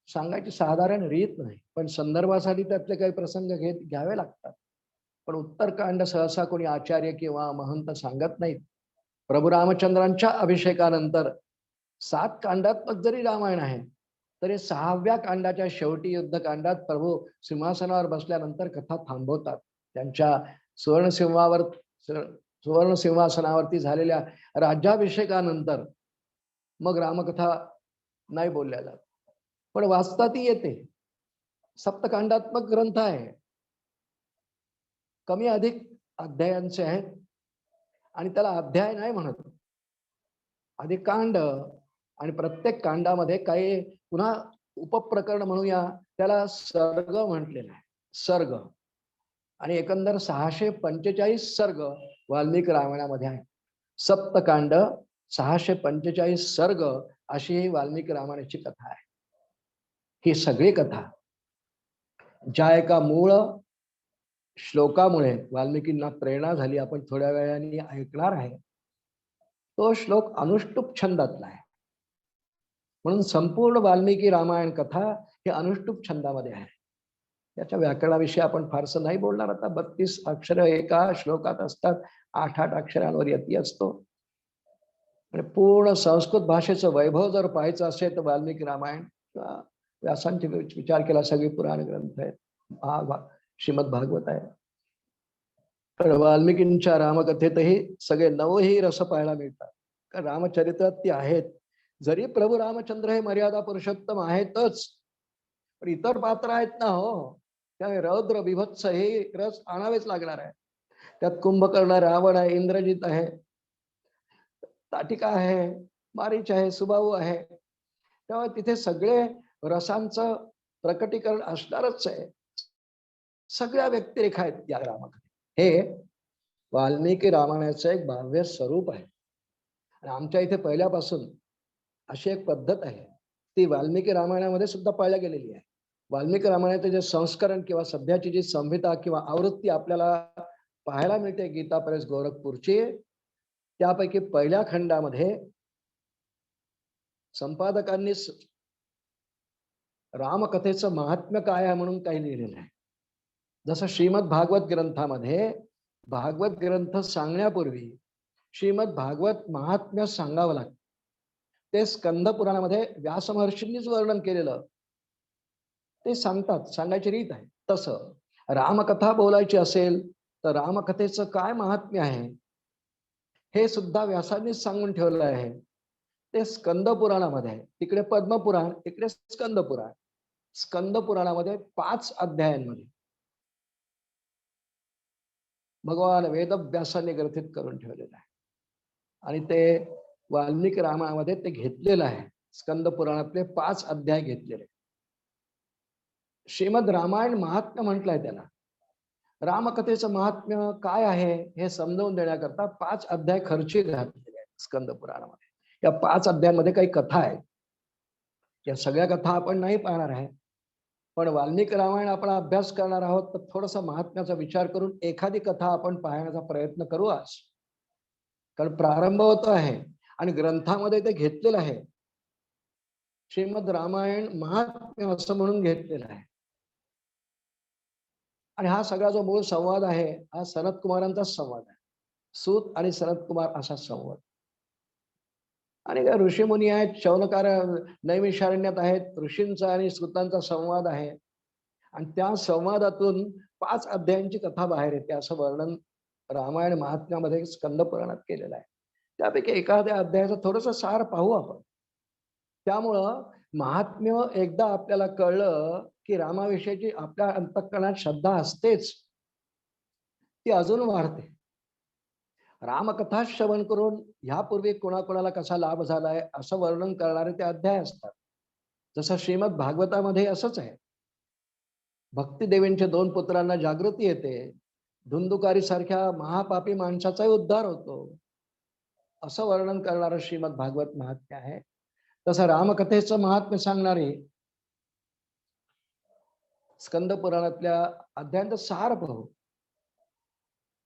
Speaker 1: सांगायची साधारण रीत नाही, पण संदर्भासाठी त्यातले काही प्रसंग घ्यावे लागतात. पण उत्तरकांड सहसा कोणी आचार्य किंवा महंत सांगत नाहीत. प्रभू रामचंद्रांच्या अभिषेकानंतर 7 कांडात्मक जरी रामायण आहे तरी 6व्या कांडाच्या शेवटी युद्धकांडात प्रभू सिंहासनावर बसल्यानंतर कथा थांबवतात. त्यांच्या सुवर्ण सिंहासनावरती झालेल्या राज्याभिषेकानंतर मग रामकथा नाही बोलल्या जात, पण वाचता ती येते. सप्तकांडात्मक ग्रंथ आहे, कमी अधिक अध्यायांचे आहेत आणि त्याला अध्याय नाही म्हणत, अधिक कांड. आणि प्रत्येक कांडामध्ये काही पुन्हा उपप्रकरण म्हणूया त्याला सर्ग म्हटलेला आहे, सर्ग. आणि एकंदर 645 सर्ग वाल्मिकी रामायणामध्ये आहे. सप्तकांड, 645 सर्ग अशी ही वाल्मिकी रामायणाची कथा आहे. ही सगळी कथा ज्या एका मूळ श्लोकामुळे वाल्मिकींना प्रेरणा झाली, आपण थोड्या वेळाने ऐकणार आहे. तो श्लोक अनुष्टुप छंदातला आहे. म्हणून संपूर्ण वाल्मिकी रामायण कथा हे अनुष्टुप छंदामध्ये आहे. याच्या व्याकरणाविषयी आपण फारसं नाही बोलणार आता. 32 अक्षर एका श्लोकात असतात, 8-8 अक्षरांवर यती असतो. आणि पूर्ण संस्कृत भाषेचं वैभव जर पाहायचं असेल तर वाल्मिकी रामायण, व्यासांचे विचार केला सगळे पुराण ग्रंथ आहेत, श्रीमद भागवत आहे. तर वाल्मिकींच्या रामकथेतही सगळे 9ही रस पाहायला मिळतात. कारण रामचरित्रात ती आहेत. जरी प्रभू रामचंद्र हे मर्यादा पुरुषोत्तम आहेतच, पण इतर पात्र आहेत ना हो, त्यामुळे रौद्र बिभत्स हे रस आणावेच लागणार आहे. त्यात कुंभकर्ण रावण आहे, इंद्रजित आहे, ताटिका आहे, मारीच आहे, सुबाहू आहे. तेव्हा तिथे सगळे रसांचं प्रकटीकरण असणारच आहे. सगळ्या व्यक्तिरेखा आहेत या रामाकडे. हे वाल्मिकी रामायणाचं एक भाव्य स्वरूप आहे. आणि आमच्या इथे पहिल्यापासून अशी एक पद्धत आहे, ती वाल्मिकी रामायणामध्ये सुद्धा पाळल्या गेलेली आहे. वाल्मिकी रामायणाचे जे संस्करण किंवा सध्याची जी संहिता किंवा आवृत्ती आपल्याला पाहायला मिळते गीता प्रेस गोरखपूरची, त्यापैकी पहिल्या खंडामध्ये संपादकांनी रामकथेचं महात्म्य काय आहे म्हणून काही लिहिलेलं आहे. जसं श्रीमद भागवत ग्रंथामध्ये भागवत ग्रंथ सांगण्यापूर्वी श्रीमद भागवत महात्म्य सांगावं लागतं. ते स्कंद पुराणामध्ये व्यास महर्षींनीच वर्णन केलेलं ते सांगतात, सांगायची रीत आहे. तसं रामकथा बोलायची असेल तर रामकथेचं काय महात्म्य आहे हे सुद्धा व्यासांनीच सांगून ठेवलं आहे. ते स्कंद पुराणामध्ये आहे. तिकडे पद्मपुराण, इकडे स्कंद पुराण. स्कंद पुराणामध्ये 5 अध्यायांमध्ये भगवान वेदव्यासांनी ग्रथित करून ठेवलेलं आहे. आणि ते वाल्मिकी रामायणामध्ये ते घेतलेलं आहे. स्कंद पुराणातले 5 अध्याय घेतलेले. श्रीमद रामायण महात्म्य म्हटलंय त्याला. रामकथेचं महात्म्य काय आहे हे समजावून देण्याकरता 5 अध्याय खर्ची घातलेले आहेत स्कंद पुराणामध्ये. या 5 अध्यायांमध्ये काही कथा आहेत. या सगळ्या कथा आपण नाही पाहणार आहे, पण वाल्मिकी रामायण आपण अभ्यास करणार आहोत तर थोडासा महात्म्याचा विचार करून एखादी कथा आपण पाहण्याचा प्रयत्न करू आज. कारण प्रारंभ होतो आहे आणि ग्रंथामध्ये ते घेतलेलं आहे. श्रीमद रामायण महात्म्य असं म्हणून घेतलेलं आहे. आणि हा सगळा जो मूळ संवाद आहे हा सनत कुमारांचा संवाद आहे. सूत आणि सनत कुमार असा संवाद. आणि काय ऋषीमुनी आहेत, शौनकार नैमिषारण्यात आहेत, ऋषींचा आणि सूतांचा संवाद आहे. आणि त्या संवादातून 5 अध्यायांची कथा बाहेर येते असं वर्णन रामायण महात्म्यामध्ये स्कंद पुराणात केलेलं आहे. त्यापैकी एखाद्या अध्यायाचं थोडंसं सार पाहू आपण. त्यामुळं महात्म्य एकदा आपल्याला कळलं की रामाविषयीची आपल्या अंतःकरणात श्रद्धा असतेच, ती अजून वाढते. रामकथा श्रवण करून ह्यापूर्वी कोणाकोणाला कसा लाभ झालाय असं वर्णन करणारे ते अध्याय असतात. जसं श्रीमद भागवतामध्ये असंच आहे. भक्तिदेवींच्या 2 पुत्रांना जागृती येते, धुंदुकारी सारख्या महापापी माणसाचाही उद्धार होतो, असं वर्णन करणारं श्रीमद भागवत महात्म्य आहे. तसं रामकथेचं महात्म्य सांगणारे स्कंद पुराणातल्या अध्यायांचं सार पाहू.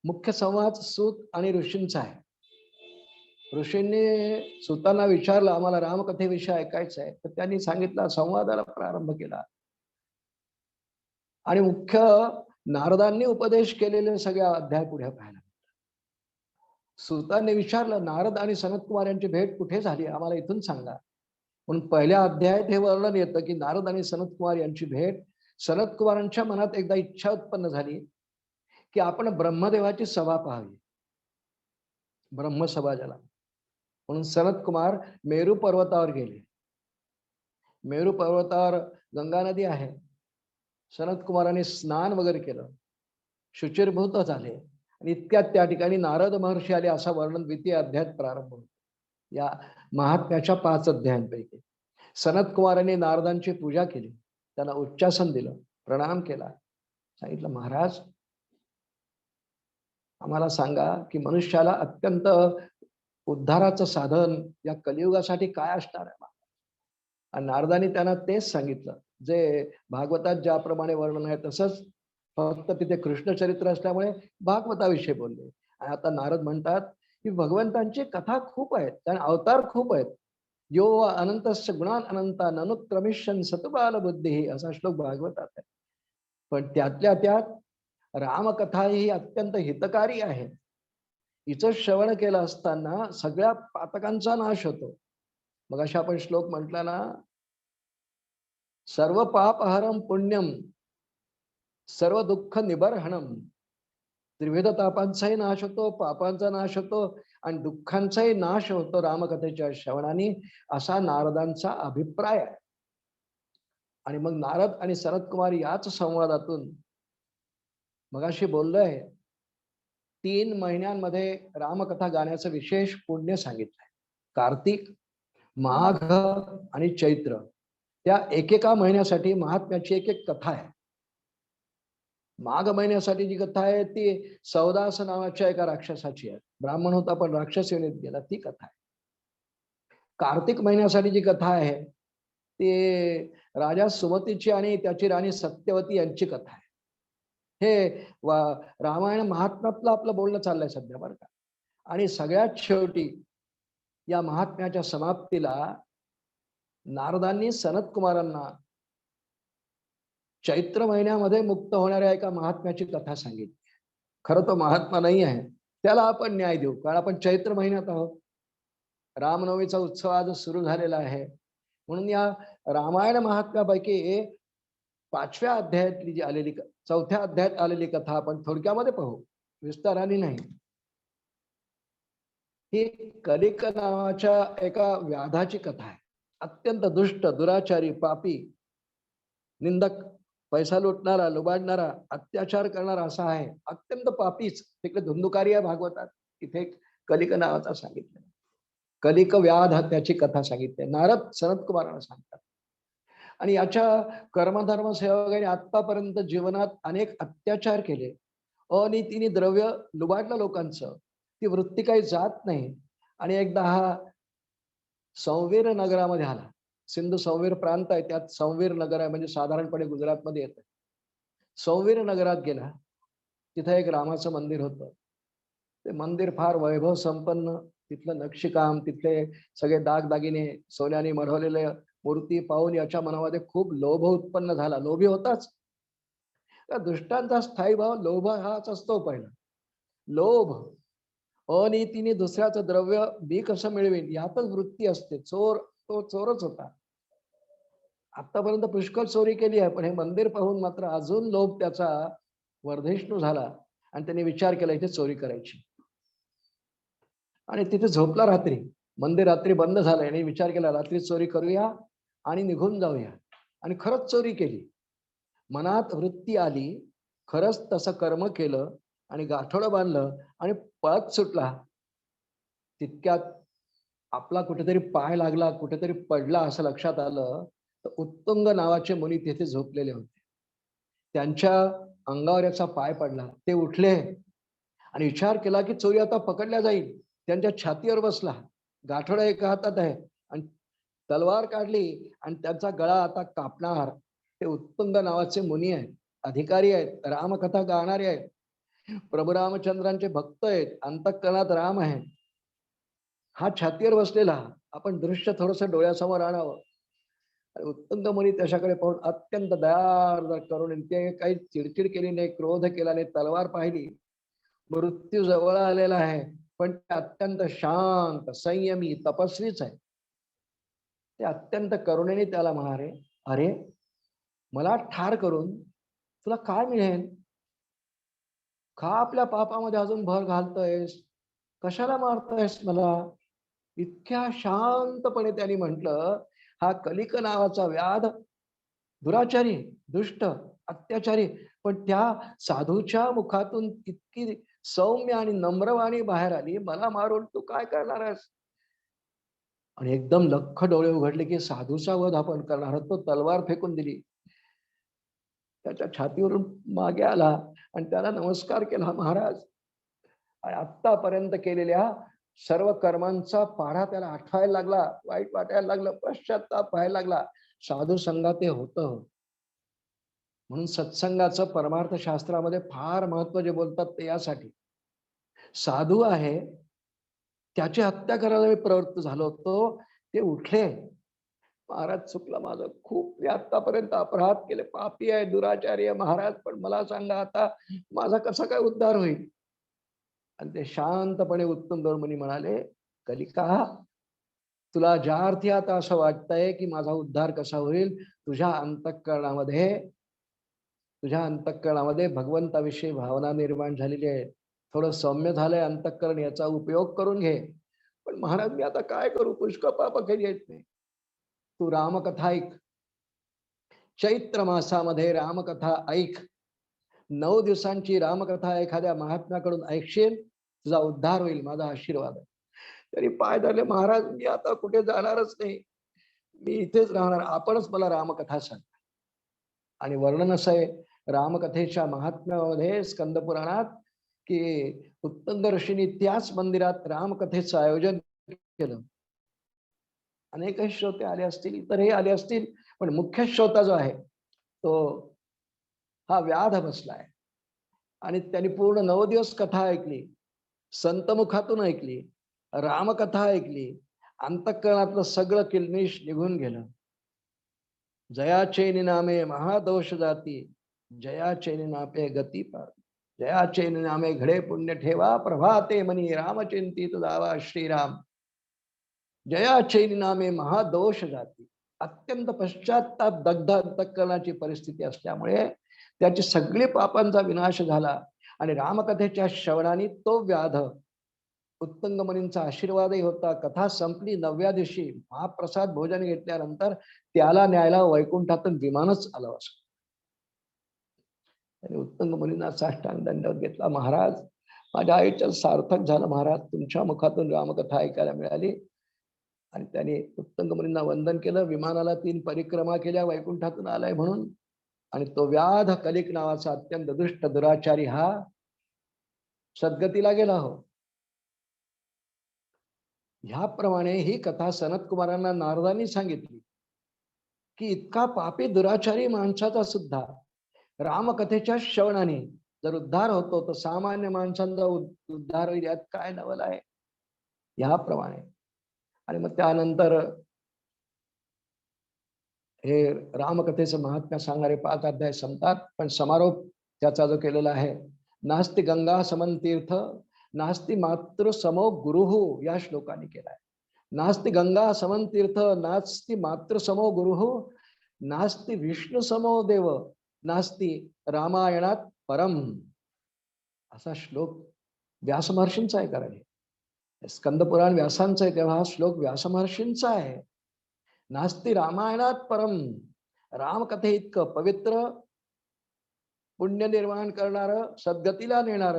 Speaker 1: मुख्य संवाद सूत आणि ऋषींचा आहे. ऋषींनी सूतांना विचारलं, आम्हाला रामकथेविषयी ऐकायचं आहे. तर त्यांनी सांगितलं, संवादाला प्रारंभ केला आणि मुख्य नारदांनी उपदेश केलेले सगळे अध्याय पुढे पाहिला. सूतांनी विचारलं, नारद आणि सनत कुमार यांची भेट कुठे झाली, आम्हाला इथून सांगा. म्हणून पहिल्या अध्यायात हे वर्णन येतं की नारद आणि सनत कुमार यांची भेट. सनत कुमारांच्या मनात एकदा इच्छा उत्पन्न झाली की आपण ब्रह्मदेवाची सभा पाहावी, ब्रह्मसभा ज्याला. म्हणून सनत कुमार मेरू पर्वतावर गेले. मेरू पर्वतावर गंगा नदी आहे. सनत कुमारांनी स्नान वगैरे केलं, शुचिर्भूत झाले आणि इतक्यात त्या ठिकाणी नारद महर्षी आले, असा वर्णन द्वितीय अध्यायात प्रारंभ होतो. या महात्म्याच्या 5 अध्यायांपैकी सनत कुमारांनी नारदांची पूजा केली, त्यांना उच्चासन दिलं, प्रणाम केला. सांगितलं, महाराज आम्हाला सांगा की मनुष्याला अत्यंत उद्धाराचं साधन या कलियुगासाठी काय असणार आहे. आणि नारदांनी त्यांना तेच सांगितलं जे भागवतात ज्याप्रमाणे वर्णन आहे तसंच, फक्त तिथे कृष्ण चरित्र असल्यामुळे भागवताविषयी बोलले. आणि आता नारद म्हणतात की भगवंतांची कथा खूप आहेत, कारण अवतार खूप आहेत. यो अनंतस्य गुणान अनंता ननुक्रमिष्यन सतबाल बुद्धी, असा श्लोक भागवतात आहे. पण त्यातल्या त्यात रामकथा ही अत्यंत हितकारी आहे. हिचं श्रवण केलं असताना सगळ्या पातकांचा नाश होतो. मग अशा आपण श्लोक म्हटला ना, सर्व पापहरम पुण्यम सर्व दुःख निबर्हणम. त्रिविध तापांचाही नाश होतो, पापांचा नाश होतो आणि दुःखांचाही नाश होतो रामकथेच्या श्रवणाने, असा नारदांचा अभिप्राय आहे. आणि मग नारद आणि सनत कुमार याच संवादातून मगाशी बोललोय, 3 महिन्यांमध्ये रामकथा गाण्याचं विशेष पुण्य सांगितलंय. कार्तिक, माघ आणि चैत्र, त्या एकेका महिन्यासाठी महात्म्याची एक एक कथा आहे. माघ महिन्यासाठी जी कथा आहे ती सौदास नावाच्या एका राक्षसाची आहे. ब्राह्मण होता पण राक्षस योनीत गेला, ती कथा आहे. कार्तिक महिन्यासाठी जी कथा आहे ती राजा सुमतीची आणि त्याची राणी सत्यवती यांची कथा आहे. हे रामायण महात्म्यातलं आपलं बोलणं चाललंय सध्या, बरं का. आणि सगळ्यात शेवटी या महात्म्याच्या समाप्तीला नारदांनी सनत कुमारांना चैत्र महिन्यामध्ये मुक्त होणाऱ्या एका महात्म्याची कथा सांगितली. खरं तो महात्मा नाही आहे, त्याला आपण न्याय देऊ, कारण आपण चैत्र महिन्यात आहोत. रामनवमीचा उत्सव आज सुरू झालेला आहे. म्हणून या रामायण महात्म्यापैकी 5व्या अध्यायातली जी आलेली 4थ्या अध्यायात आलेली कथा आपण थोडक्यामध्ये पाहू, विस्ताराने नाही. ही कलिक नावाच्या एका व्याधाची कथा आहे. अत्यंत दुष्ट, दुराचारी, पापी, निंदक, पैसा लुटणारा, लुबाडणारा, अत्याचार करणारा असा आहे. अत्यंत पापीच. तिकडे धुंदुकारी आहे भागवतात, इथे कलिक नावाचा सांगितलं. कलिक व्याध त्याची कथा सांगितली. नारद सनत कुमारांना सांगतात. आणि याच्या कर्मधर्म सेवकांनी आतापर्यंत जीवनात अनेक अत्याचार केले, अनितीने द्रव्य लुबाडलं लोकांचं, ती वृत्ती काही जात नाही. आणि एकदा हा संवीर नगरामध्ये आला. सिंधू संवीर प्रांत आहे, त्यात संवीर नगर आहे, म्हणजे साधारणपणे गुजरातमध्ये येतं. संवीर नगरात गेला, तिथं एक रामाचं मंदिर होतं. ते मंदिर फार वैभव संपन्न, तिथलं नक्षीकाम, तिथले सगळे दागदागिने, सोन्याने मढवलेले मूर्ती पाहून याच्या मनामध्ये खूप लोभ उत्पन्न झाला. लोभी होताच. दुष्टांचा स्थायी भाव लोभ हाच असतो. पहिला लोभ, अनितीने दुसऱ्याचं द्रव्य मी कसं मिळवीन यातच वृत्ती असते. चोर तो चोरच होता. आतापर्यंत पुष्कळ चोरी केली आहे, पण हे मंदिर पाहून मात्र अजून लोभ त्याचा वर्धिष्णू झाला आणि त्याने विचार केला इथे चोरी करायची. आणि तिथे झोपला रात्री. मंदिर रात्री बंद झालं आणि विचार केला रात्री चोरी करूया आणि निघून जाऊया. आणि खरंच चोरी केली. मनात वृत्ती आली, खरंच तसं कर्म केलं आणि गाठोडं बांधलं आणि पळत सुटला. तितक्यात आपला कुठेतरी पाय लागला, कुठेतरी पडला असं लक्षात आलं तर उत्तुंग नावाचे मुनी तिथे झोपलेले होते. त्यांच्या अंगावर याचा पाय पडला. ते उठले आणि विचार केला की चोरी आता पकडल्या जाईल. त्यांच्या छातीवर बसला. गाठोडा एका हातात आहे आणि तलवार काढली आणि त्यांचा गळा आता कापणार. ते उत्तुंग नावाचे मुनी आहेत, अधिकारी आहेत, रामकथा गाणारे आहेत, प्रभू रामचंद्रांचे भक्त आहेत, अंतःकरणात राम आहे. हा छातीवर बसलेला. आपण दृश्य थोडस डोळ्यासमोर आणावं. उत्तुंग मुनी त्याच्याकडे पाहून अत्यंत दयार्द्र करून ते काही चिडचिड केली नाही, क्रोध केला नाही, तलवार पाहिली. मृत्यू जवळ आलेला आहे पण ते अत्यंत शांत, संयमी, तपस्वीच आहे. ते अत्यंत करुणेने त्याला म्हणाले, अरे मला ठार करून तुला काय मिळेल? का आपल्या पापामध्ये अजून भर घालतोयस? कशाला मारतोयस मला? इतक्या शांतपणे त्यांनी म्हटलं, हा कलिक नावाचा व्याध दुराचारी, दुष्ट, अत्याचारी, पण त्या साधूच्या मुखातून इतकी सौम्य आणि नम्रवाणी बाहेर आली, मला मारून तू काय करणार आहेस? आणि एकदम लख्ख डोळे उघडले की साधूचा वध आपण करणार आहोत. तो तलवार फेकून दिली. त्याच्या छातीवरून मागे आला आणि त्याला नमस्कार केला. महाराज, आतापर्यंत केलेल्या सर्व कर्मांचा पाढा त्याला आठवायला लागला, वाईट वाटायला लागलं, पश्चाताप व्हायला लागला. साधू संघात ते होतं. म्हणून सत्संगाचं परमार्थ शास्त्रामध्ये फार महत्व जे बोलतात ते यासाठी. साधू आहे, त्याची हत्या करायला मी प्रवृत्त झालो होतो, ते उठले. महाराज चुकलं माझं, खूप मी आतापर्यंत अपराध केले, पापी आहे, दुराचारी आहे महाराज, पण मला सांगा आता माझा कसा काय उद्धार होईल? आणि ते शांतपणे उत्तम मुनी म्हणाले, कलिका, तुला ज्या अर्थी आता असं वाटतंय की माझा उद्धार कसा होईल, तुझ्या अंतःकरणामध्ये भगवंताविषयी भावना निर्माण झालेली आहे. थोडं सौम्य झालंय अंतःकरण, याचा उपयोग करून घे. पण महाराज मी आता काय करू, पुष्कळ पाप केली आहेत मी. तू रामकथा ऐक. चैत्र मासामध्ये रामकथा ऐक. 9 दिवसांची रामकथा एखाद्या महात्म्याकडून ऐकशील, तुझा उद्धार होईल, माझा आशीर्वाद आहे. तरी पाय धरले, महाराज मी आता कुठे जाणारच नाही, मी इथेच राहणार, आपणच मला रामकथा सांग. आणि वर्णन असं आहे रामकथेच्या महात्म्यामध्ये स्कंद पुराणात की उत्तंग ऋषींनी त्याच मंदिरात रामकथेचं आयोजन केलं. अनेक श्रोते आले असतील, इतरही आले असतील, पण मुख्य श्रोता जो आहे तो हा व्याध बसलाय. आणि त्यांनी पूर्ण 9 दिवस कथा ऐकली, संतमुखातून ऐकली, रामकथा ऐकली. अंतःकरणातलं सगळं किलमिश निघून गेलं. जया चैनी नामे महादोष जाती, जया चैनी नामे गती पार, जया चैनी नामे घडे पुण्य ठेवा, प्रभाते मनी रामचिंतित जावा श्रीराम. जया चैनी नामे महादोष जाती. अत्यंत पश्चाताप दग्ध अंतःकरणाची परिस्थिती असल्यामुळे त्याची सगळी पापांचा विनाश झाला आणि रामकथेच्या श्रवणाने तो व्याध उत्तंग मुनींचा आशीर्वादही होता. कथा संपली. 9व्या दिवशी महाप्रसाद भोजन घेतल्यानंतर त्याला न्यायला वैकुंठातून विमानच आलं असं. त्याने उत्तंग मुनींना साष्टांग दंडवत घेतला. महाराज माझ्या आयुष्यात सार्थक झालं महाराज, तुमच्या मुखातून रामकथा ऐकायला मिळाली. आणि त्याने उत्तंग मुनींना वंदन केलं. विमानाला 3 परिक्रमा केल्या वैकुंठातून आलाय म्हणून. आणि तो व्याध कलिक नावाचा अत्यंत दुष्ट दुराचारी हा सद्गतीला गेला हो. ह्याप्रमाणे ही कथा सनत कुमारांना नारदांनी सांगितली की इतका पापी दुराचारी माणसाचा सुद्धा रामकथेच्या श्रवणाने जर उद्धार होतो तर सामान्य माणसांचा उद्धार होईल, यात काय नवल आहे. ह्याप्रमाणे आणि मग त्यानंतर हे रामकथेचं महात्म्य सांगणारे 5 अध्याय संपतात. पण समारोप त्याचा जो केलेला आहे, नास्ति गंगा समन तीर्थ नास्ति मातृ समो गुरुः, या श्लोकाने केलाय. नास्ति गंगा समन तीर्थ नास्ति मातृ समो गुरुः नास्ति विष्णु समो देव नास्ति रामायणात परम असा श्लोक व्यासमहर्षींचा आहे. कारण स्कंद पुराण व्यासांचं आहे, तेव्हा हा श्लोक व्यासमहर्षींचा आहे. नास्ति रामायणात परम, रामकथे इतकं पवित्र, पुण्य निर्माण करणार, सद्गतीला नेणार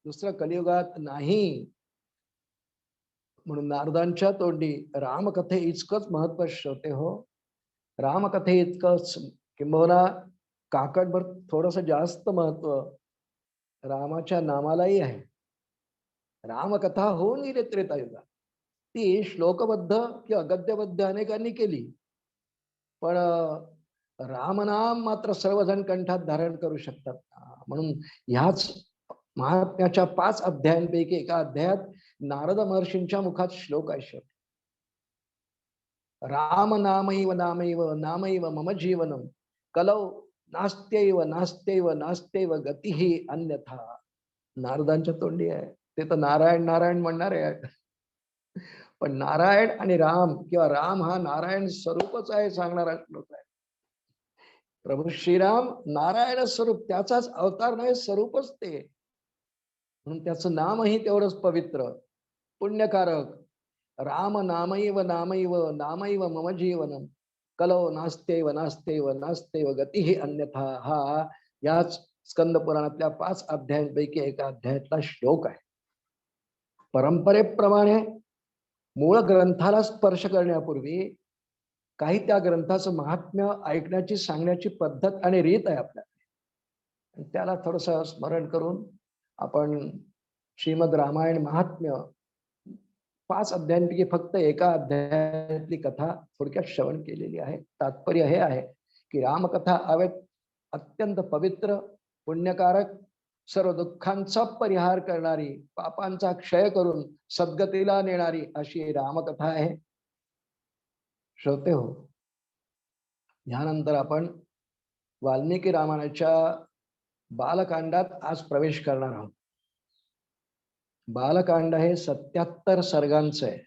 Speaker 1: दुसरं कलियुगात नाही. म्हणून नारदांच्या तोंडी रामकथे इतकंच महत्व श्रोते हो. रामकथे इतकंच किंबहुना काकडभर थोडस जास्त महत्व रामाच्या नामालाही आहे. रामकथा होऊन गेली त्रेतायुगात. ती श्लोकबद्ध किंवा गद्यबद्ध अनेकांनी केली, पण रामनाम मात्र सर्वजण कंठात धारण करू शकतात. म्हणून ह्याच महात्म्याच्या 5 अध्यायांपैकी एका अध्यायात नारद महर्षींच्या मुखात श्लोक आहे. राम नामैव नामैव नामैव मम जीवनम कलौ नास्त्यैव नास्त्यैव नास्त्यैव गतिही अन्यथा. नारदांच्या तोंडी आहे. ते तर नारायण नारायण म्हणणार आहे, पण नारायण आणि राम किंवा राम हा नारायण स्वरूपच आहे सांगणारा श्लोक आहे. प्रभू श्रीराम नारायण स्वरूप, त्याचाच अवतार नाही, स्वरूपच ते. म्हणून त्याचं नामही तेवढंच पवित्र, पुण्यकारक. राम नामैव नामैव नामैव मम जीवनम कलौ नास्त्यैव नास्त्यैव नास्त्यैव गतिही अन्यथा. हा याच स्कंद पुराणातल्या 5 अध्यायांपैकी एका अध्यायातला श्लोक आहे. परंपरेप्रमाणे मूळ ग्रंथाला स्पर्श करण्यापूर्वी काही त्या ग्रंथाचं महात्म्य ऐकण्याची, सांगण्याची पद्धत आणि रीत आहे आपल्याला. त्याला थोडस स्मरण करून आपण श्रीमद रामायण महात्म्य 5 अध्यायांपैकी फक्त एका अध्यायातली कथा थोडक्यात श्रवण केलेली आहे. तात्पर्य हे आहे की रामकथा अत्यंत पवित्र, पुण्यकारक, सर्व दुःखांचा परिहार करणारी, पापांचा क्षय करून सद्गतीला नेणारी अशी रामकथा आहे. श्रोते हो, यानंतर आपण वाल्मिकी रामायणाच्या बालकांडात आज प्रवेश करणार आहोत. बालकांड हे 77 सर्गांचं आहे.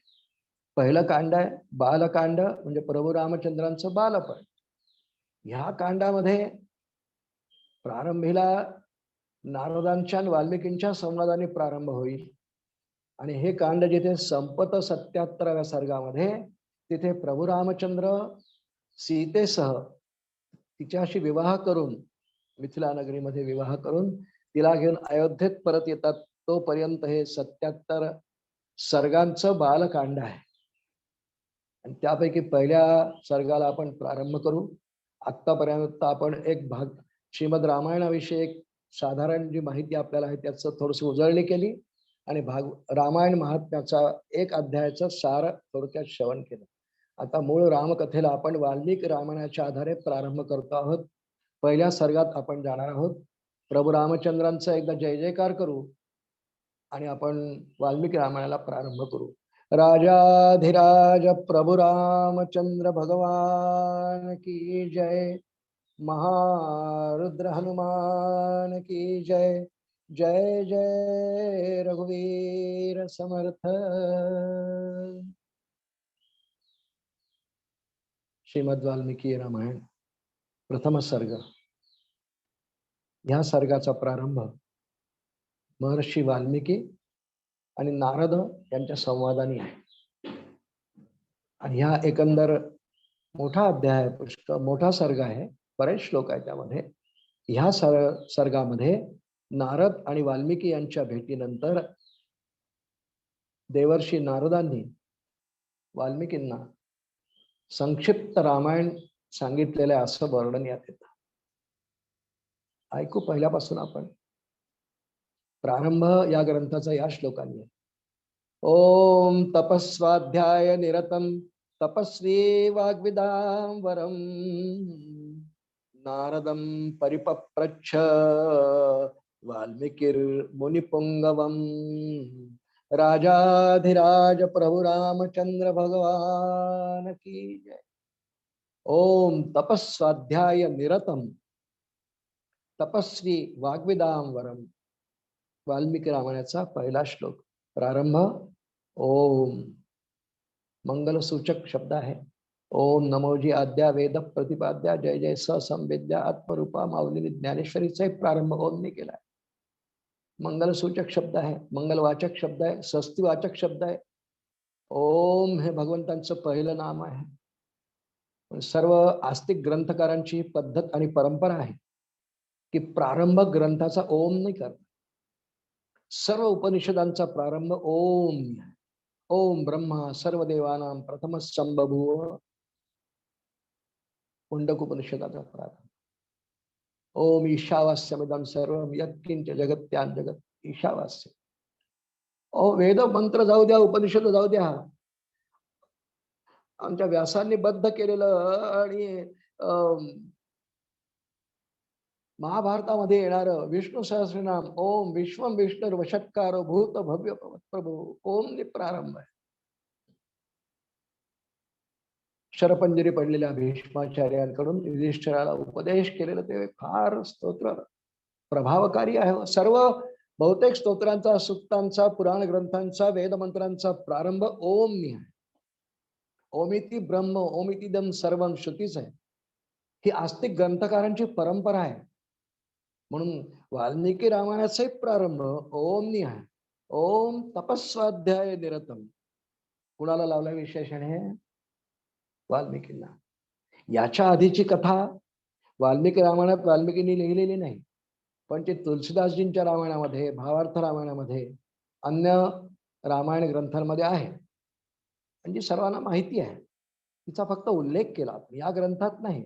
Speaker 1: पहिलं कांड आहे बालकांड, म्हणजे प्रभू रामचंद्रांचं बालपण. ह्या कांडामध्ये प्रारंभीला नारदांच्या आणि वाल्मिकींच्या संवादाने प्रारंभ होईल, आणि हे कांड जिथे संपत 77व्या सर्गामध्ये, तिथे प्रभू रामचंद्र सीतेसह तिच्याशी विवाह करून, मिथिला नगरीमध्ये विवाह करून तिला घेऊन अयोध्येत परत येतात. तोपर्यंत हे 77 सर्गांचं बालकांड आहे. आणि त्यापैकी पहिल्या सर्गाला आपण प्रारंभ करू. आतापर्यंत आपण एक भाग श्रीमद रामायणाविषयी एक साधारण जी माहिती आपल्याला आहे त्याचं थोडस उजळणी केली, आणि रामायण महात्म्याचा एक अध्यायाचं सार थोडक्यात श्रवण केलं. आता मूळ रामकथेला आपण वाल्मिकी रामायणाच्या आधारे प्रारंभ करतो आहोत. पहिल्या सर्गात आपण जाणार आहोत. प्रभू रामचंद्रांचा एकदा जय जयकार करू आणि आपण वाल्मिकी रामायणाला प्रारंभ करू. राजाधिराज प्रभु रामचंद्र भगवान की जय. महारुद्र हनुमान की जय. जय जय रघुवीर समर्थ. श्रीमद वाल्मिकी रामायण प्रथम सर्ग. ह्या सर्गाचा प्रारंभ महर्षी वाल्मिकी आणि नारद यांच्या संवादाने आहे. आणि ह्या एकंदर मोठा अध्याय आहे, पुष्कळ मोठा सर्ग आहे, बरेच श्लोक आहे त्यामध्ये. ह्या सर्गामध्ये नारद आणि वाल्मिकी यांच्या भेटीनंतर देवर्षी नारदांनी वाल्मिकींना संक्षिप्त रामायण सांगितलेलं आहे असं वर्णन यात येतं. ऐकू पहिल्यापासून आपण. प्रारंभ या ग्रंथाचा या श्लोकाने आहे. ओम तपस्वाध्याय निरतम तपस्वी वाग्विदांवरम नारदम परिपप्रच्छ वाल्मीकिर मुनिपुंगवम. राजाधिराज प्रभु रामचंद्र भगवान की जय. ओम तपस्वाध्याय निरतम तपस्वी वाग्विदांवरम. वाल्मिकी रामायणाचा पहिला श्लोक. प्रारंभ ओम. मंगलसूचक शब्द आहे ओम नमोजी आद्या वेद प्रतिपाद्या जय जय स संवेद्या आत्मरूपा माऊली ज्ञानेश्वरीचा प्रारंभ ओमने केलाय. मंगलसूचक शब्द आहे, मंगलवाचक शब्द आहे, स्वस्तिवाचक शब्द आहे. ओम हे भगवंतांचं पहिलं नाम आहे. सर्व आस्तिक ग्रंथकारांची पद्धत आणि परंपरा आहे की प्रारंभ ग्रंथाचा ओम नाही करत. सर्व उपनिषदांचा प्रारंभ ओम. ओम ब्रह्मा सर्व देवानां प्रथम संबभूव. मुंडकोपनिषदाचा प्रारंभ ओम ईशावास्यमिदं सर्वं यत्किंच जगत्यां जगत ईशावास्य. ओ वेद मंत्र जाऊ द्या, उपनिषद जाऊ द्या, आमच्या व्यासांनी बद्ध केलेलं आणि महाभारतामध्ये येणार विष्णू सहस्रनाम ओम विश्वम विष्णुर वषट्कार भूत भव्य प्रभू ओम ने प्रारंभ आहे. शरपंजरी पडलेल्या भीष्माचार्यांकडून युधिष्ठिराला उपदेश केलेलं ते फार स्तोत्र प्रभावकारी आहे. सर्व बहुतेक स्तोत्रांचा, सुक्तांचा, पुराण ग्रंथांचा, वेद मंत्रांचा प्रारंभ ओमनी आहे. ओमिति ब्रह्म ओमितिदम सर्वम श्रुतीच आहे. ही आस्तिक ग्रंथकारांची परंपरा आहे. म्हणून वाल्मिकी रामायणाचा प्रारंभ ओमनी आहे. ओम तपस्वाध्याय निरतम. कुणाला लावला विशेषण हे? वाल्मिकींना. याच्या आधीची कथा वाल्मिकी रामायणात वाल्मिकींनी लिहिलेली नाही, पण ते तुलसीदासजींच्या रामायणामध्ये, भावार्थ रामायणामध्ये, अन्य रामायण ग्रंथांमध्ये आहे. म्हणजे सर्वांना माहिती आहे. तिचा फक्त उल्लेख केला या ग्रंथात नाही.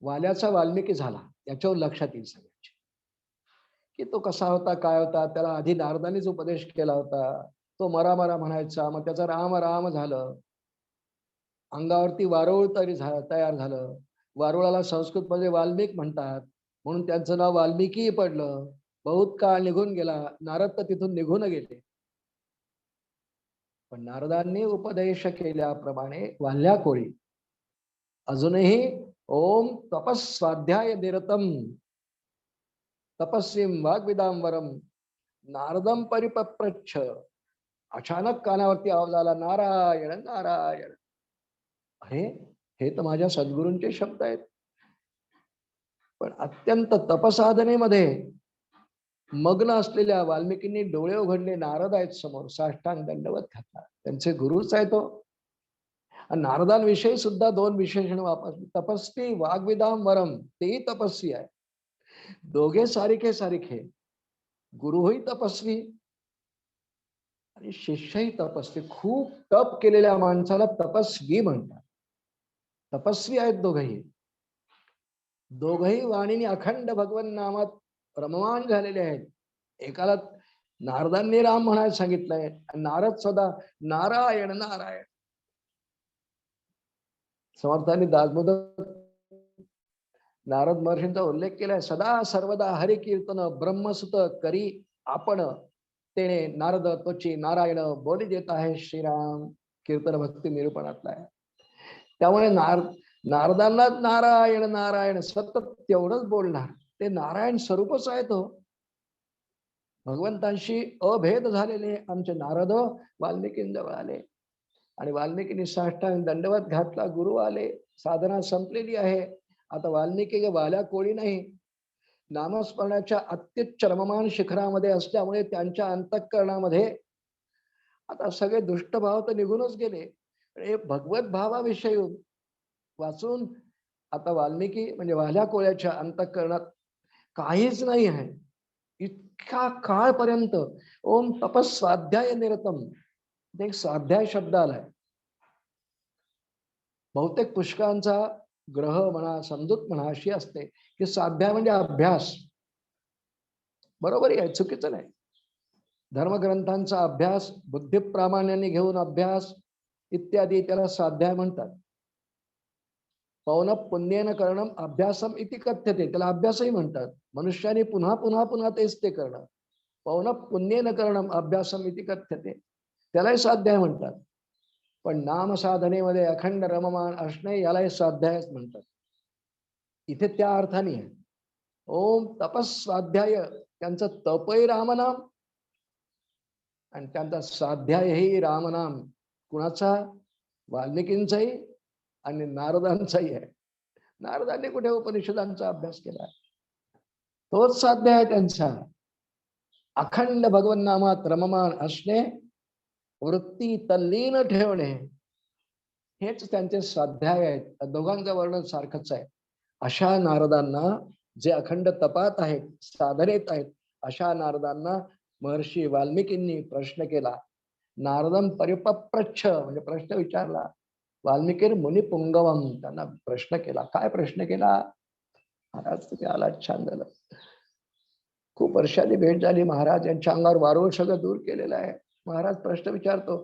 Speaker 1: वाल्याचा वाल्मिकी झाला याच्यावर लक्षात येईल सगळ्यांच्या की तो कसा होता, काय होता. त्याला आधी नारदानीच उपदेश केला होता. तो मरा मरा म्हणायचा, मग त्याचं राम राम झालं. अंगावरती वारुळ तयार झालं. वारुळाला संस्कृत मध्ये वाल्मिक म्हणतात, म्हणून त्यांचं नाव वाल्मिकी पडलं. बहुत काळ निघून गेला, नारद तर तिथून निघून गेले. पण नारदांनी उपदेश केल्याप्रमाणे वाल्या कोळी अजूनही ओम तपस्वाध्याय निरतम तपस्वीम वाग्विदांबरम नारदम परिपप्रच्छ. अचानक कानावरती आवाज आला, नारायण नारायण. अरे हे तर माझ्या सद्गुरूंचे शब्द आहेत. पण अत्यंत तपसाधनेमध्ये मग्न असलेल्या वाल्मिकींनी डोळे उघडले. नारद आहेत समोर, साष्टांग दंडवत घातला. त्यांचे गुरुच आहे तो. नारदांविषयी सुद्धा दोन विशेषण वापरली, तपस्वी वाग्विदांबरम. तेही तपस्वी आहे. दोघे सारिखे सारिखे. गुरुही तपस्वी आणि शिष्यही तपस्वी. खूप तप केलेल्या माणसाला तपस्वी म्हणतात. तपस्वी आहेत दोघही. दोघही वाणीने अखंड भगवन नामात रममाण झालेले आहेत. एकाला नारदांनी राम म्हणायला सांगितलंय, नारद सदा नारायण नारायण. समर्थांनी दासबोध नारद महर्षींचा उल्लेख केलाय. सदा सर्वदा हरि कीर्तन ब्रह्मसुत करी आपण, तेने नारद तोची नारायण बोली देत आहे श्रीराम. कीर्तन भक्ती निरूपणातला आहे. त्यामुळे नारदांना नारायण नारायण सतत तेवढंच बोलणार. ते नारायण स्वरूपच आहे. तो भगवंतांशी अभेद झालेले आमचे नारद वाल्मिकींजवळ आले आणि वाल्मिकींनी साष्टांग दंडवत घातला. गुरु आले. साधना संपलेली आहे. आता वाल्मिकी वाल्या कोळी नाही, नामस्मरणाच्या अत्युच्च रममाण शिखरामध्ये असल्यामुळे त्यांच्या अंतःकरणामध्ये आता सगळे दुष्टभाव तर निघूनच गेले. भगवत भावाविषयी वाचून आता वाल्मिकी म्हणजे वाल्या कोळ्याच्या अंतःकरणात काहीच नाही आहे. इतका काळपर्यंत ओम तपस्वाध्याय निरतम. एक स्वाध्याय शब्द आलाय. बहुतेक पुष्कळांचा ग्रह म्हणा, समजूत म्हणा अशी असते की स्वाध्याय म्हणजे अभ्यास. बरोबर आहे, चुकीचं नाही. धर्मग्रंथांचा अभ्यास, बुद्धी प्रामाण्याने घेऊन अभ्यास इत्यादी त्याला स्वाध्याय म्हणतात. पौन पुण्येन करणं अभ्यासम इति कथ्यते. त्याला अभ्यासही म्हणतात. मनुष्याने पुन्हा पुन्हा पुन्हा तेच ते करणं. पौन पुण्येन करणं अभ्यासम इति कथ्यते. त्यालाही स्वाध्याय म्हणतात. पण नाम साधनेमध्ये अखंड रममाण असणे यालाही स्वाध्यायच म्हणतात. इथे त्या अर्थाने आहे. ओम तपस्वाध्याय. त्यांचं तपही रामनाम आणि त्यांचा स्वाध्यायही रामनाम. कुणाचा? वाल्मिकींचाही आणि नारदांचाही आहे. नारदांनी कुठे उपनिषदांचा अभ्यास केला? तोच साध्य आहे त्यांचा. अखंड भगवन्नामात रममान असणे, वृत्ती तल्लीन ठेवणे, हेच त्यांचे स्वाध्याय आहेत. दोघांचं वर्णन सारखंच आहे. अशा नारदांना, जे अखंड तपात आहेत, साधनेत आहेत, अशा नारदांना महर्षी वाल्मिकींनी प्रश्न केला. नारदम परिपप्रच्छ म्हणजे प्रश्न विचारला. वाल्मिकीर मुनी पुंगवम, त्यांना प्रश्न केला. काय प्रश्न केला? महाराज तुम्ही आलात, छान झालं. खूप वर्षांनी भेट झाली. महाराज यांच्या अंगावर वारुळ सगळं दूर केलेलं आहे. महाराज प्रश्न विचारतो,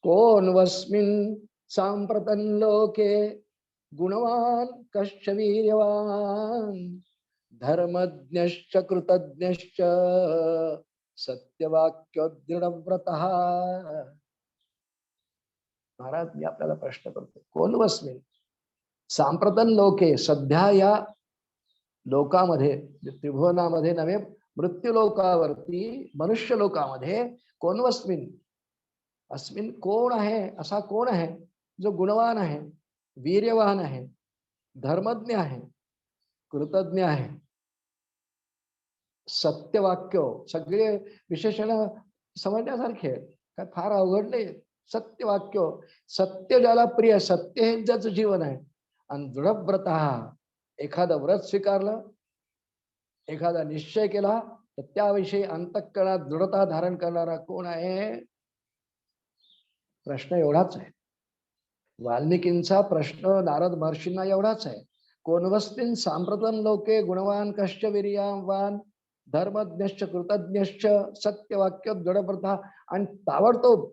Speaker 1: कोण वस्मिन सांप्रतन लोके गुणवान कश्च वीर्यवान धर्मज्ञश्च कृतज्ञश्च सत्यवाक्य दृढव्रतः. महाराज मी आपल्याला प्रश्न करतो, कोण वस्मिन सांप्रतन लोके, सध्या या लोकामध्ये, त्रिभुवनामध्ये नव्हे, मृत्यू लोकावरती, मनुष्य लोकामध्ये कोण वस्मिन, अस्मिन कोण आहे, असा कोण आहे जो गुणवान आहे, वीर्यवान आहे, धर्मज्ञ आहे, कृतज्ञ आहे, सत्यवाक्य, सगळे विशेषण समजण्यासारखे आहेत, काय फार अवघड नाही. सत्यवाक्य, सत्य ज्याला प्रिय, सत्य हे ज्याचं जीवन आहे. आणि दृढव्रत, एखादं व्रत स्वीकारलं, एखादा निश्चय केला, तर त्याविषयी अंतःकरणात दृढता धारण करणारा कोण आहे? प्रश्न एवढाच आहे. वाल्मिकींचा प्रश्न नारद महर्षींना एवढाच आहे. कोण वस्तीन सांप्रतन लोके गुणवान कश्च वीर्यवान धर्मज्ञश्च कृतज्ञश्च सत्यवाक्य दृढव्रता. आणि ताबडतोब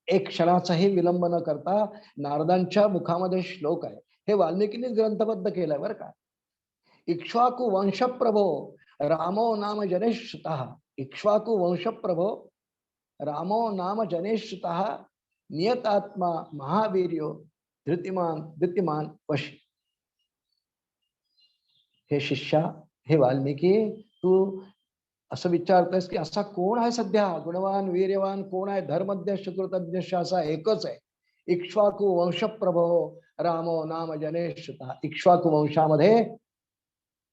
Speaker 1: एक क्षणाचाही विलंब न करता नारदांच्या मुखामध्ये श्लोक आहे. हे वाल्मिकींनी ग्रंथबद्ध केलंय बरं का. इक्ष्वाकु वंशप्रभो रामो नाम जनेश्रुतः. इक्ष्वाकु वंशप्रभो रामो नाम जनेश्रुतः नियतात्मा महावीर्यो धृतिमान वशी. हे शिष्या, हे वाल्मिकी, तू असं विचारतोयस की असा कोण आहे सध्या गुणवान वीर्यवान, कोण आहे धर्मज्ञ कृतज्ञ? असा एकच आहे. इक्ष्वाकु वंशप्रभो रामो नाम जनेश्रुतः. इक्ष्वाकु वंशामध्ये,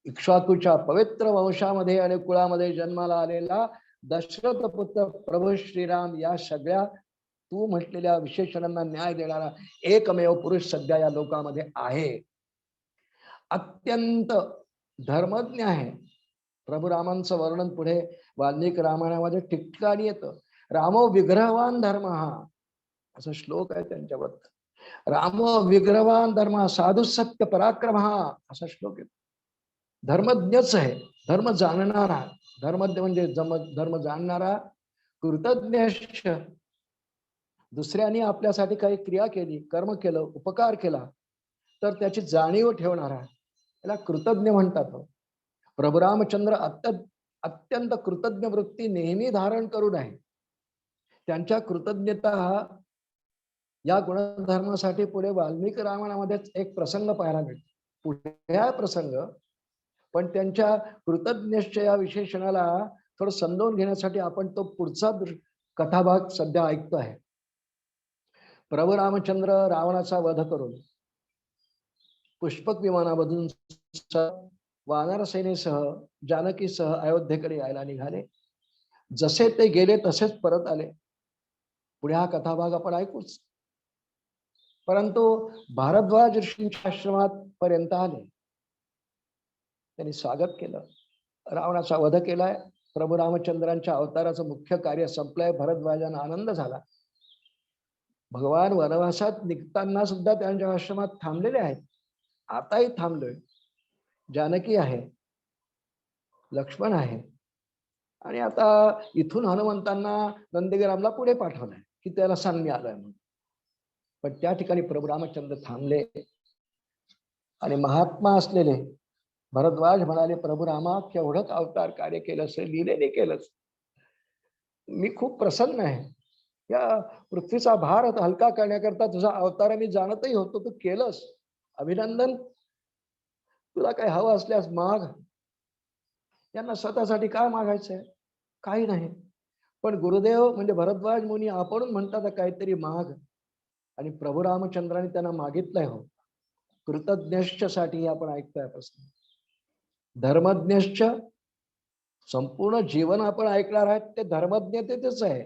Speaker 1: इक्ष्वाकूच्या पवित्र वंशामध्ये आणि कुळामध्ये जन्माला आलेला दशरथ पुत्र प्रभू श्रीराम, या सगळ्या तू म्हटलेल्या विशेषणांना न्याय देणारा एकमेव पुरुष सध्या या लोकांमध्ये आहे. अत्यंत धर्मज्ञ आहे. प्रभू रामांचं वर्णन पुढे वाल्मिकी रामायणामध्ये ठिकठिकाणी येतं. रामो विग्रहवान धर्म, असा श्लोक आहे त्यांच्याबद्दल. रामो विग्रहवान धर्म साधु सत्य पराक्रम, असा श्लोक येतो. धर्मज्ञच आहे, धर्म जाणणारा. धर्मज्ञ म्हणजे धर्म जाणणारा. कृतज्ञ, दुसऱ्यांनी आपल्यासाठी काही क्रिया केली, कर्म केलं, उपकार केला तर त्याची जाणीव ठेवणारा, याला कृतज्ञ म्हणतात. प्रभू रामचंद्र अत्यंत कृतज्ञ वृत्ती नेहमी धारण करून आहे. त्यांच्या कृतज्ञता या गुणधर्मासाठी पुढे वाल्मिकी रामायणामध्येच एक प्रसंग पाहायला मिळतो. पुढे हा प्रसंग, पण त्यांच्या कृतज्ञ या विशेषणाला थोडं समजावून घेण्यासाठी आपण तो पुढचा कथाभाग सध्या ऐकतो आहे. प्रभू रामचंद्र रावणाचा वध करून पुष्पक विमानामधून वानर सेनेसह जानकीसह अयोध्येकडे यायला निघाले. जसे ते गेले तसेच परत आले. पुढे हा कथाभाग आपण ऐकूच. परंतु भारद्वाज ऋषींच्या आश्रमात पर्यंत आले. त्यांनी स्वागत केलं. रावणाचा वध केलाय. प्रभू रामचंद्रांच्या अवताराचं मुख्य कार्य संपलंय. भरद्वाजांना आनंद झाला. भगवान वनवासात निघताना सुद्धा त्यांच्या आश्रमात थांबलेले आहेत. आताही थांबलोय. जानकी आहे, लक्ष्मण आहे, आणि आता इथून हनुमंतांना नंदीग्रामला पुढे पाठवलंय की त्याला सांग मी आलोय म्हणून. पण त्या ठिकाणी प्रभू रामचंद्र थांबले आणि महात्मा असलेले भरद्वाज म्हणाले, प्रभू रामा, केवढंच अवतार कार्य केलं असेल, लिहिलेले केलंच. मी खूप प्रसन्न आहे. या पृथ्वीचा भार हलका करण्याकरता तुझा अवतार मी जाणतही होतो, तू केलंस. अभिनंदन. तुला काही हवं असल्यास माग. यांना स्वतःसाठी काय मागायचंय? काही नाही. पण गुरुदेव म्हणजे भरद्वाज मुनी आपण म्हणतात काहीतरी माग. आणि प्रभू रामचंद्राने त्यांना मागितलंय हो, कृतज्ञश्च साठी आपण ऐकतोय प्रश्न. धर्मज्ञश्च, संपूर्ण जीवन आपण ऐकणार आहेत ते धर्मज्ञतेच आहे.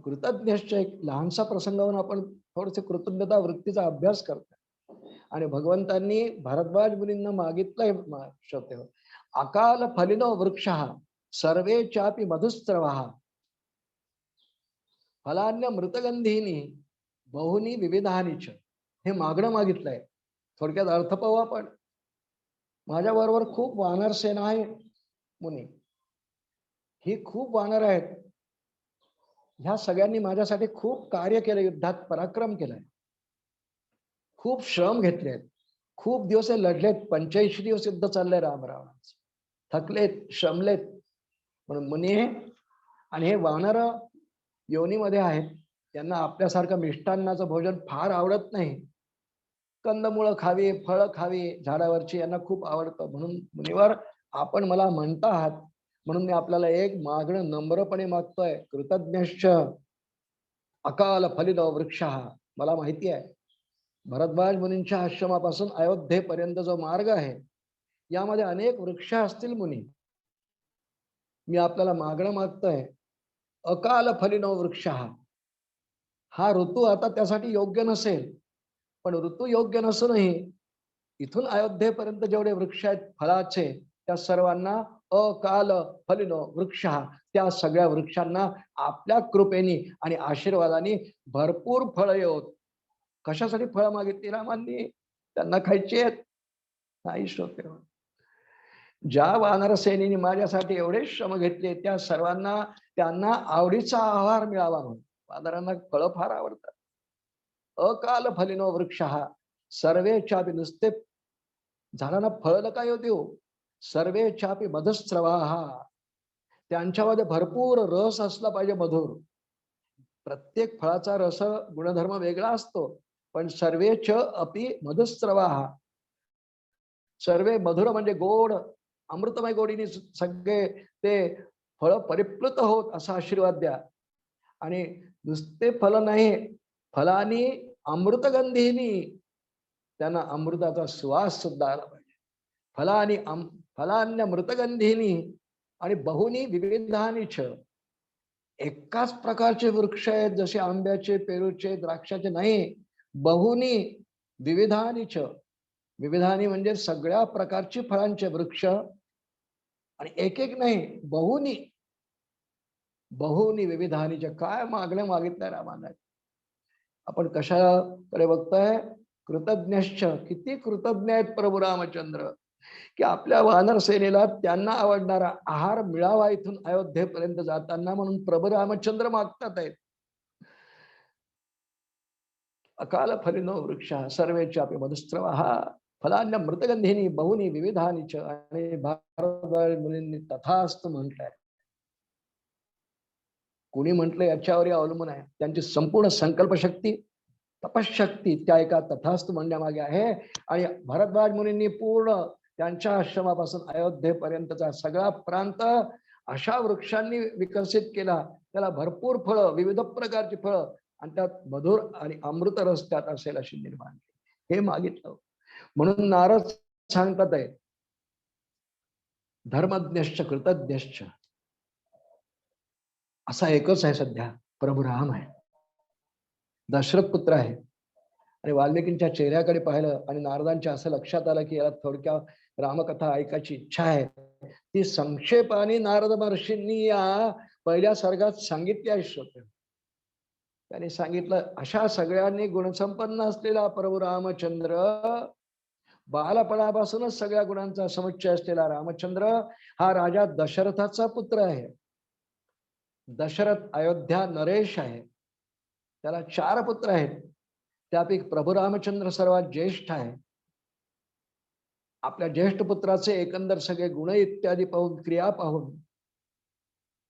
Speaker 1: कृतज्ञश्च एक लहानसा प्रसंगावरून आपण थोडसे कृतज्ञता वृत्तीचा अभ्यास करतो. आणि भगवंतांनी भारद्वाज मुनींना मागितलंय श्रोते, अकाल फलिनो वृक्षः सर्वे चापि मधुस्रवः फलान्य मृतगंधीनी बहुनी विविधानीच. हे मागणं मागितलंय. थोडक्यात अर्थ पाहू आपण. माझ्या बरोबर खूप वानर सेना आहे मुनी, ही खूप वानर आहेत. ह्या सगळ्यांनी माझ्यासाठी खूप कार्य केलं, युद्धात पराक्रम केलाय, खूप श्रम घेतलेत, खूप दिवस लढलेत. 85 दिवस युद्ध चाललंय रामरावणाचं. थकलेत, श्रमलेत. म्हणून मुनी आणि हे वानर योनीमध्ये आहेत, त्यांना आपल्यासारखं मिष्टान्नाचं भोजन फार आवडत नाही. कंदमुळं खावी, फळं खावी झाडावरची, यांना खूप आवडतं. म्हणून मुनीवर आपण मला म्हणता आहात म्हणून मी आपल्याला एक मागणं नम्रपणे मागतोय. कृतज्ञश्च अकाल फलित वृक्ष. मला माहिती आहे भरद्वाज मुनींच्या आश्रमापासून अयोध्येपर्यंत जो मार्ग आहे यामध्ये अनेक वृक्ष असतील मुनी. मी आपल्याला मागणं मागतोय, अकाल फलिनो वृक्ष. हा ऋतू आता त्यासाठी योग्य नसेल, पण ऋतू योग्य नसूनही इथून अयोध्येपर्यंत जेवढे वृक्ष आहेत फळाचे, त्या सर्वांना अकाल फलिनो वृक्ष, त्या सगळ्या वृक्षांना आपल्या कृपेने आणि आशीर्वादाने भरपूर फळ येत. कशासाठी फळं मागितली रामांनी? त्यांना खायची आहेत? नाही श्रोते. ज्या वानरसेनेने माझ्यासाठी एवढे श्रम घेतले त्या सर्वांना त्यांना आवडीचा आहार मिळावा म्हणून. वानरांना फळं फार आवडतात. अकाल फलिनो वृक्ष सर्वे चापी, नुसते झाडांना फळ नका येऊ देऊ, सर्वे चापी मधुस्रवाः, त्यांच्यामध्ये भरपूर रस असला पाहिजे, मधुर. प्रत्येक फळाचा रस गुणधर्म वेगळा असतो, पण सर्वेच अपि मधुस्रवाः, सर्वे मधुर म्हणजे गोड, अमृतमय गोडीने सगळे ते फळ परिप्लुत होत असा आशीर्वाद द्या. आणि नुसते फल नाही, फलानी अमृतगंधीनी, त्यांना अमृताचा सुवास सुद्धा आला पाहिजे. फलानी फलान्य मृतगंधीनी आणि बहुनी विविधानीच. एकाच प्रकारचे वृक्ष आहेत जसे आंब्याचे, पेरूचे, द्राक्षाचे नाही, बहुनी विविधानीच. विविधानी म्हणजे सगळ्या प्रकारची फळांचे वृक्ष, आणि एक एक नाही, बहुनी. बहुनी विविधानीच. काय मागणं मागितलंय रामाने? आपण कशाकडे बघतोय? कृतज्ञश्च. किती कृतज्ञ आहेत प्रभू रामचंद्र की आपल्या वानर सेनेला त्यांना आवडणारा आहार मिळावा इथून अयोध्येपर्यंत जाताना, म्हणून प्रभू रामचंद्र मागतात आहेत. अकाल फलिनो वृक्ष सर्वेचापि मधुस्रवः फलान्य मृतगंधीनी बहुनी विविधानीच. आणि भारद्वाज मुनींनी तथास्तु म्हटलंय. कोणी म्हटलं याच्यावर अवलंबून आहे. त्यांची संपूर्ण संकल्प शक्ती, तपशक्ती त्या एका तथास्तु म्हणण्यामागे आहे. आणि भारद्वाज मुनींनी पूर्ण त्यांच्या आश्रमापासून अयोध्येपर्यंतचा सगळा प्रांत अशा वृक्षांनी विकसित केला. त्याला भरपूर फळं, विविध प्रकारची फळं, आणि त्यात मधुर आणि अमृत रस त्यात असेल अशी निर्माण केली. हे मागितलं. म्हणून नारद सांगतात आहे, धर्मज्ञश्च कृतज्ञश्च. असा एकच आहे सध्या, प्रभू राम आहे, दशरथ पुत्र आहे. आणि वाल्मिकींच्या चेहऱ्याकडे पाहिलं आणि नारदांच्या असं लक्षात आलं की याला थोडक्यात रामकथा ऐकायची इच्छा आहे. ती संक्षेपाने नारद महर्षींनी या पहिल्या सर्गात सांगितली आहे. श्रोते, त्यांनी सांगितलं, अशा सगळ्यांनी गुणसंपन्न असलेला प्रभू रामचंद्र, बालपणापासूनच सगळ्या गुणांचा समुच्चय असलेला रामचंद्र हा राजा दशरथाचा पुत्र आहे. दशरथ अयोध्या नरेश आहे. त्याला 4 पुत्र आहेत. त्यापैकी प्रभू रामचंद्र सर्वात ज्येष्ठ आहे. आपल्या ज्येष्ठ पुत्राचे एकंदर सगळे गुण इत्यादी पाहून, क्रिया पाहून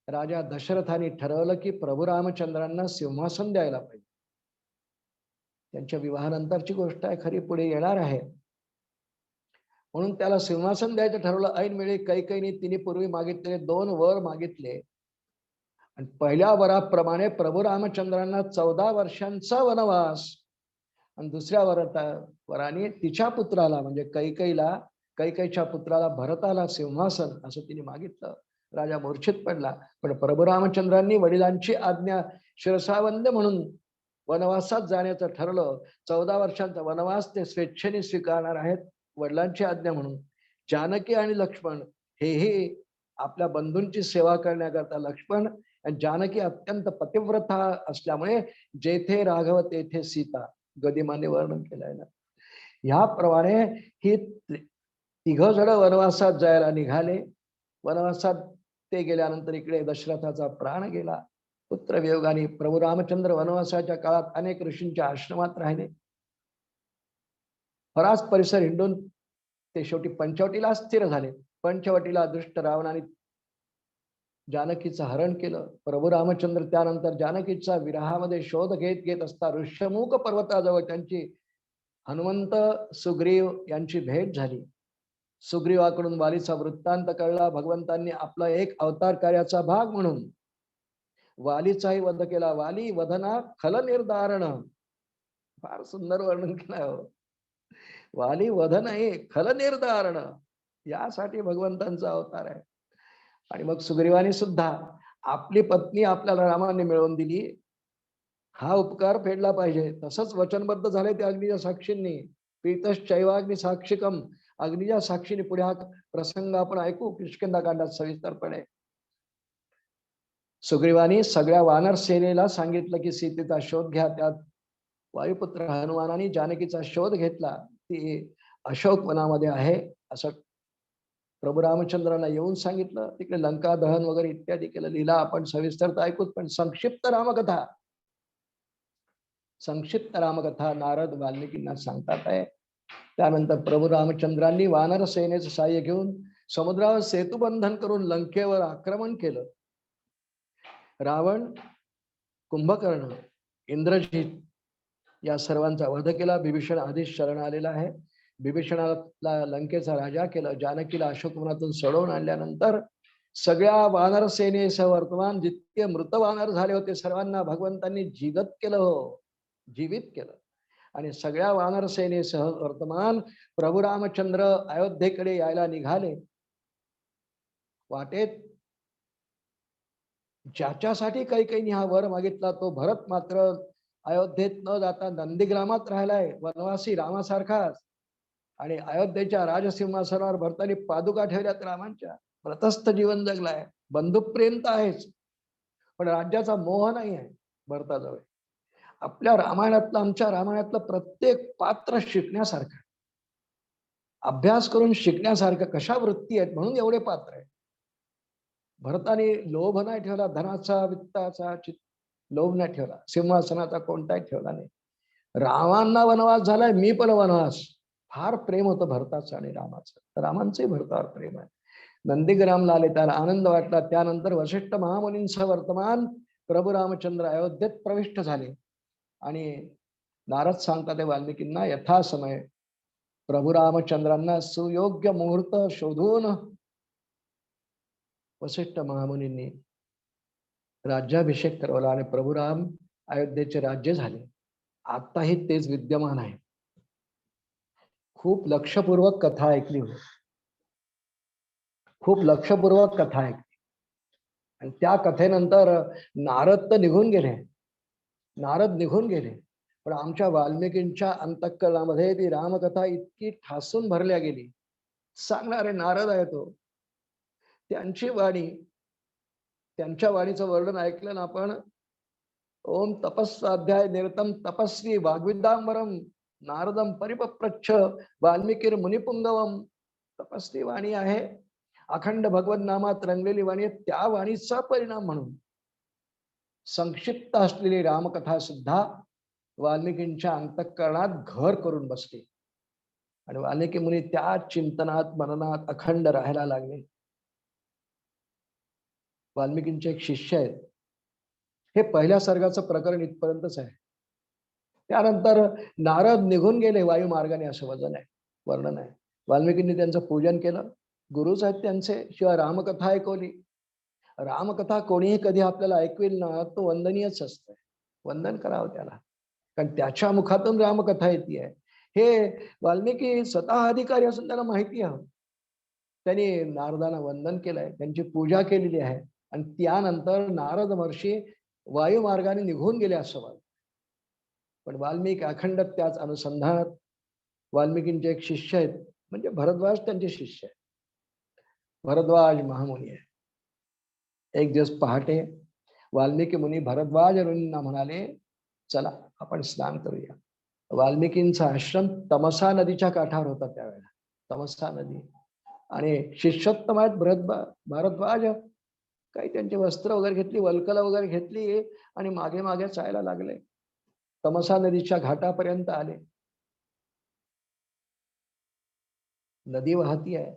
Speaker 1: राजा दशरथाने ठरवलं की प्रभू रामचंद्रांना सिंहासन द्यायला पाहिजे. त्यांच्या विवाहानंतरची गोष्ट आहे, खरी पुढे येणार आहे. म्हणून त्याला सिंहासन द्यायचं ठरवलं. ऐन वेळी कैकेयीने तिने पूर्वी मागितलेले 2 वर मागितले. आणि पहिल्या वराप्रमाणे प्रभू रामचंद्रांना 14 वर्षांचा वनवास आणि दुसऱ्या वराने तिच्या पुत्राला म्हणजे कैकेयीच्या पुत्राला भरताला सिंहासन असं तिने मागितलं. राजा मूर्छित पडला. पण प्रभू रामचंद्रांनी वडिलांची आज्ञा शिरसावंद म्हणून वनवासात जाण्याचं ठरलं. 14 वर्षांचा वनवास ते स्वेच्छेने स्वीकारणार आहेत वडिलांची आज्ञा म्हणून. जानकी आणि लक्ष्मण हेही आपल्या बंधूंची सेवा करण्याकरता लक्ष्मण आणि जानकी अत्यंत पतिव्रता असल्यामुळे जेथे राघव तेथे सीता गदिमाने वर्णन केलंय ना. ह्याप्रमाणे ही तिघ जण वनवासात जायला निघाले. वनवासात ते गेल्यानंतर इकडे दशरथाचा प्राण गेला. पुत्र वियोगाने प्रभू रामचंद्र वनवासाच्या काळात अनेक ऋषींच्या आश्रमात राहिले. बराच परिसर हिंडून ते शेवटी पंचवटीला स्थिर झाले. पंचवटीला दुष्ट रावणाने जानकीचं हरण केलं. प्रभू रामचंद्र त्यानंतर जानकीचा विरहामध्ये शोध घेत घेत असता ऋष्यमुख पर्वताजवळ त्यांची हनुमंत सुग्रीव यांची भेट झाली. सुग्रीवाकडून वालीचा वृत्तांत कळला. भगवंतांनी आपला एक अवतार कार्याचा भाग म्हणून वालीचाही वध केला. वाली वधना खल निर्धारण, फार सुंदर वर्णन केलं. वाली वध नाही खल निर्धारण, यासाठी भगवंतांचा अवतार आहे. आणि मग सुग्रीवाने सुद्धा आपली पत्नी आपल्याला रामाने मिळवून दिली, हा उपकार फेडला पाहिजे. तसंच वचनबद्ध झाले ते अग्नीच्या साक्षींनी. पीतश्चैवाग्नी साक्षिकम, अग्नीच्या साक्षीने. पुढे हा प्रसंग आपण ऐकू किष्किंधाकांडात सविस्तरपणे. सुग्रीवानी सगळ्या वानर सेनेला सांगितलं की सीतेचा शोध घ्या. त्यात वायुपुत्र हनुमानाने जानकीचा शोध घेतला. ती अशोक वनामध्ये आहे असं प्रभू रामचंद्रांना येऊन सांगितलं. तिकडे लंका दहन वगैरे इत्यादी केलं. लीला आपण सविस्तर ऐकूत, पण संक्षिप्त रामकथा नारद वाल्मिकींना सांगतात आहे. त्यानंतर प्रभू रामचंद्रांनी वानर सेनेचं सहाय्य घेऊन समुद्रावर सेतुबंधन करून लंकेवर आक्रमण केलं. रावण, कुंभकर्ण, इंद्रजित या सर्वांचा वध केला. बिभीषण आधीच शरण आलेला आहे. बिभीषणाला लंकेचा राजा केलं. जानकीला अशोकवनातून सोडवून आणल्यानंतर सगळ्या वानर सेनेसह वर्तमान जितके मृत वानर झाले होते सर्वांना भगवंतांनी जीवित केलं. आणि सगळ्या वानर सेनेसह वर्तमान प्रभू रामचंद्र अयोध्येकडे यायला निघाले. वाटेत ज्याच्यासाठी कैकेयीने हा वर मागितला तो भरत मात्र अयोध्येत न जाता नंदीग्रामात राहिलाय, वनवासी रामासारखाच. आणि अयोध्येच्या राजसिंहासनावर भरतानी पादुका ठेवल्यात रामांच्या. व्रतस्थ जीवन जगलाय, बंधुप्रेम तर आहेच, पण राज्याचा मोह नाही आहे भरताजवळ. आपल्या रामायणातलं, आमच्या रामायणातलं प्रत्येक पात्र शिकण्यासारखं, अभ्यास करून शिकण्यासारखं. कशा वृत्ती आहेत म्हणून एवढे पात्र आहे. भरताने लोभ नाही ठेवला, धनाचा वित्ताचा लोभ नाही ठेवला, सिंहासनाचा कोणताही ठेवला नाही. रामांना वनवास झालाय, मी पण वनवास. फार प्रेम होतं भरताचं आणि रामाचं. रामांचंही भरतावर प्रेम आहे. नंदीग्रामला आले, त्याला आनंद वाटला. त्यानंतर वशिष्ठ महामुनींसह वर्तमान प्रभू रामचंद्र अयोध्येत प्रविष्ट झाले. आणि नारद सांगतात वाल्मिकींना, यथासमय प्रभू रामचंद्रांना सुयोग्य मुहूर्त शोधून वशिष्ठ महामुनींनी राज्याभिषेक करवला आणि प्रभू राम अयोध्येचे राज्य झाले. आताही तेच विद्यमान आहे. खूप लक्षपूर्वक कथा ऐकली, खूप लक्षपूर्वक कथा ऐकली. आणि त्या कथेनंतर नारद निघून गेले. पण आमच्या वाल्मिकींच्या अंतःकरणामध्ये ती रामकथा इतकी ठासून भरल्या गेली. सांगणारे नारद आहे तो. त्यांच्या वाणीचं वर्णन ऐकलं ना आपण. ओम तपस्वाध्याय निरतम तपस्वी वाग्विदांबरम नारदम परिपप्रच्छ वाल्मिकीर मुनिपुंगवम. तपस्वी वाणी आहे, अखंड भगवत नामात रंगलेली वाणी आहे. त्या वाणीचा परिणाम म्हणून संक्षिप्त असलेली रामकथा सुद्धा वाल्मिकींच्या अंतःकरणात घर करून बसली. आणि वाल्मिकी मुनी त्या चिंतनात मननात अखंड राहायला लागले. वाल्मिकींचे एक शिष्य आहेत. हे पहिल्या सर्गाचं प्रकरण इथपर्यंतच आहे. त्यानंतर नारद निघून गेले वायुमार्गाने असं वर्णन आहे. वाल्मिकींनी त्यांचं पूजन केलं, गुरुच आहेत त्यांचे, शिवाय रामकथा ऐकवली. रामकथा कोणीही कधी आपल्याला ऐकवेल ना, तो वंदनीयच असतंय. वंदन करावं त्याला, कारण त्याच्या मुखातून रामकथा येते. हे वाल्मिकी स्वतः अधिकारी असून त्यांना माहिती आहे. त्यांनी नारदांना वंदन केलंय, त्यांची पूजा केलेली आहे, आणि त्यानंतर नारद महर्षी वायुमार्गाने निघून गेले असं वाटतं. पण वाल्मिकी अखंड त्याच अनुसंधानात. वाल्मिकींचे एक शिष्य आहेत, म्हणजे भरद्वाज त्यांचे शिष्य आहेत. भरद्वाज महामुनी आहे. एक दिवस पहाटे वाल्मिकी मुनी भरद्वाज ऋषींना म्हणाले, चला आपण स्नान करूया. वाल्मिकींचा आश्रम तमसा नदीच्या काठावर होता त्यावेळेला. तमसा नदी. आणि शिष्योत्तम आहेत भरद्वाज. काही त्यांची वस्त्र वगैरे घेतली, वल्कल वगैरे घेतली, आणि मागे मागे चालायला लागले. तमसा नदीच्या घाटापर्यंत आले. नदी वाहती आहे,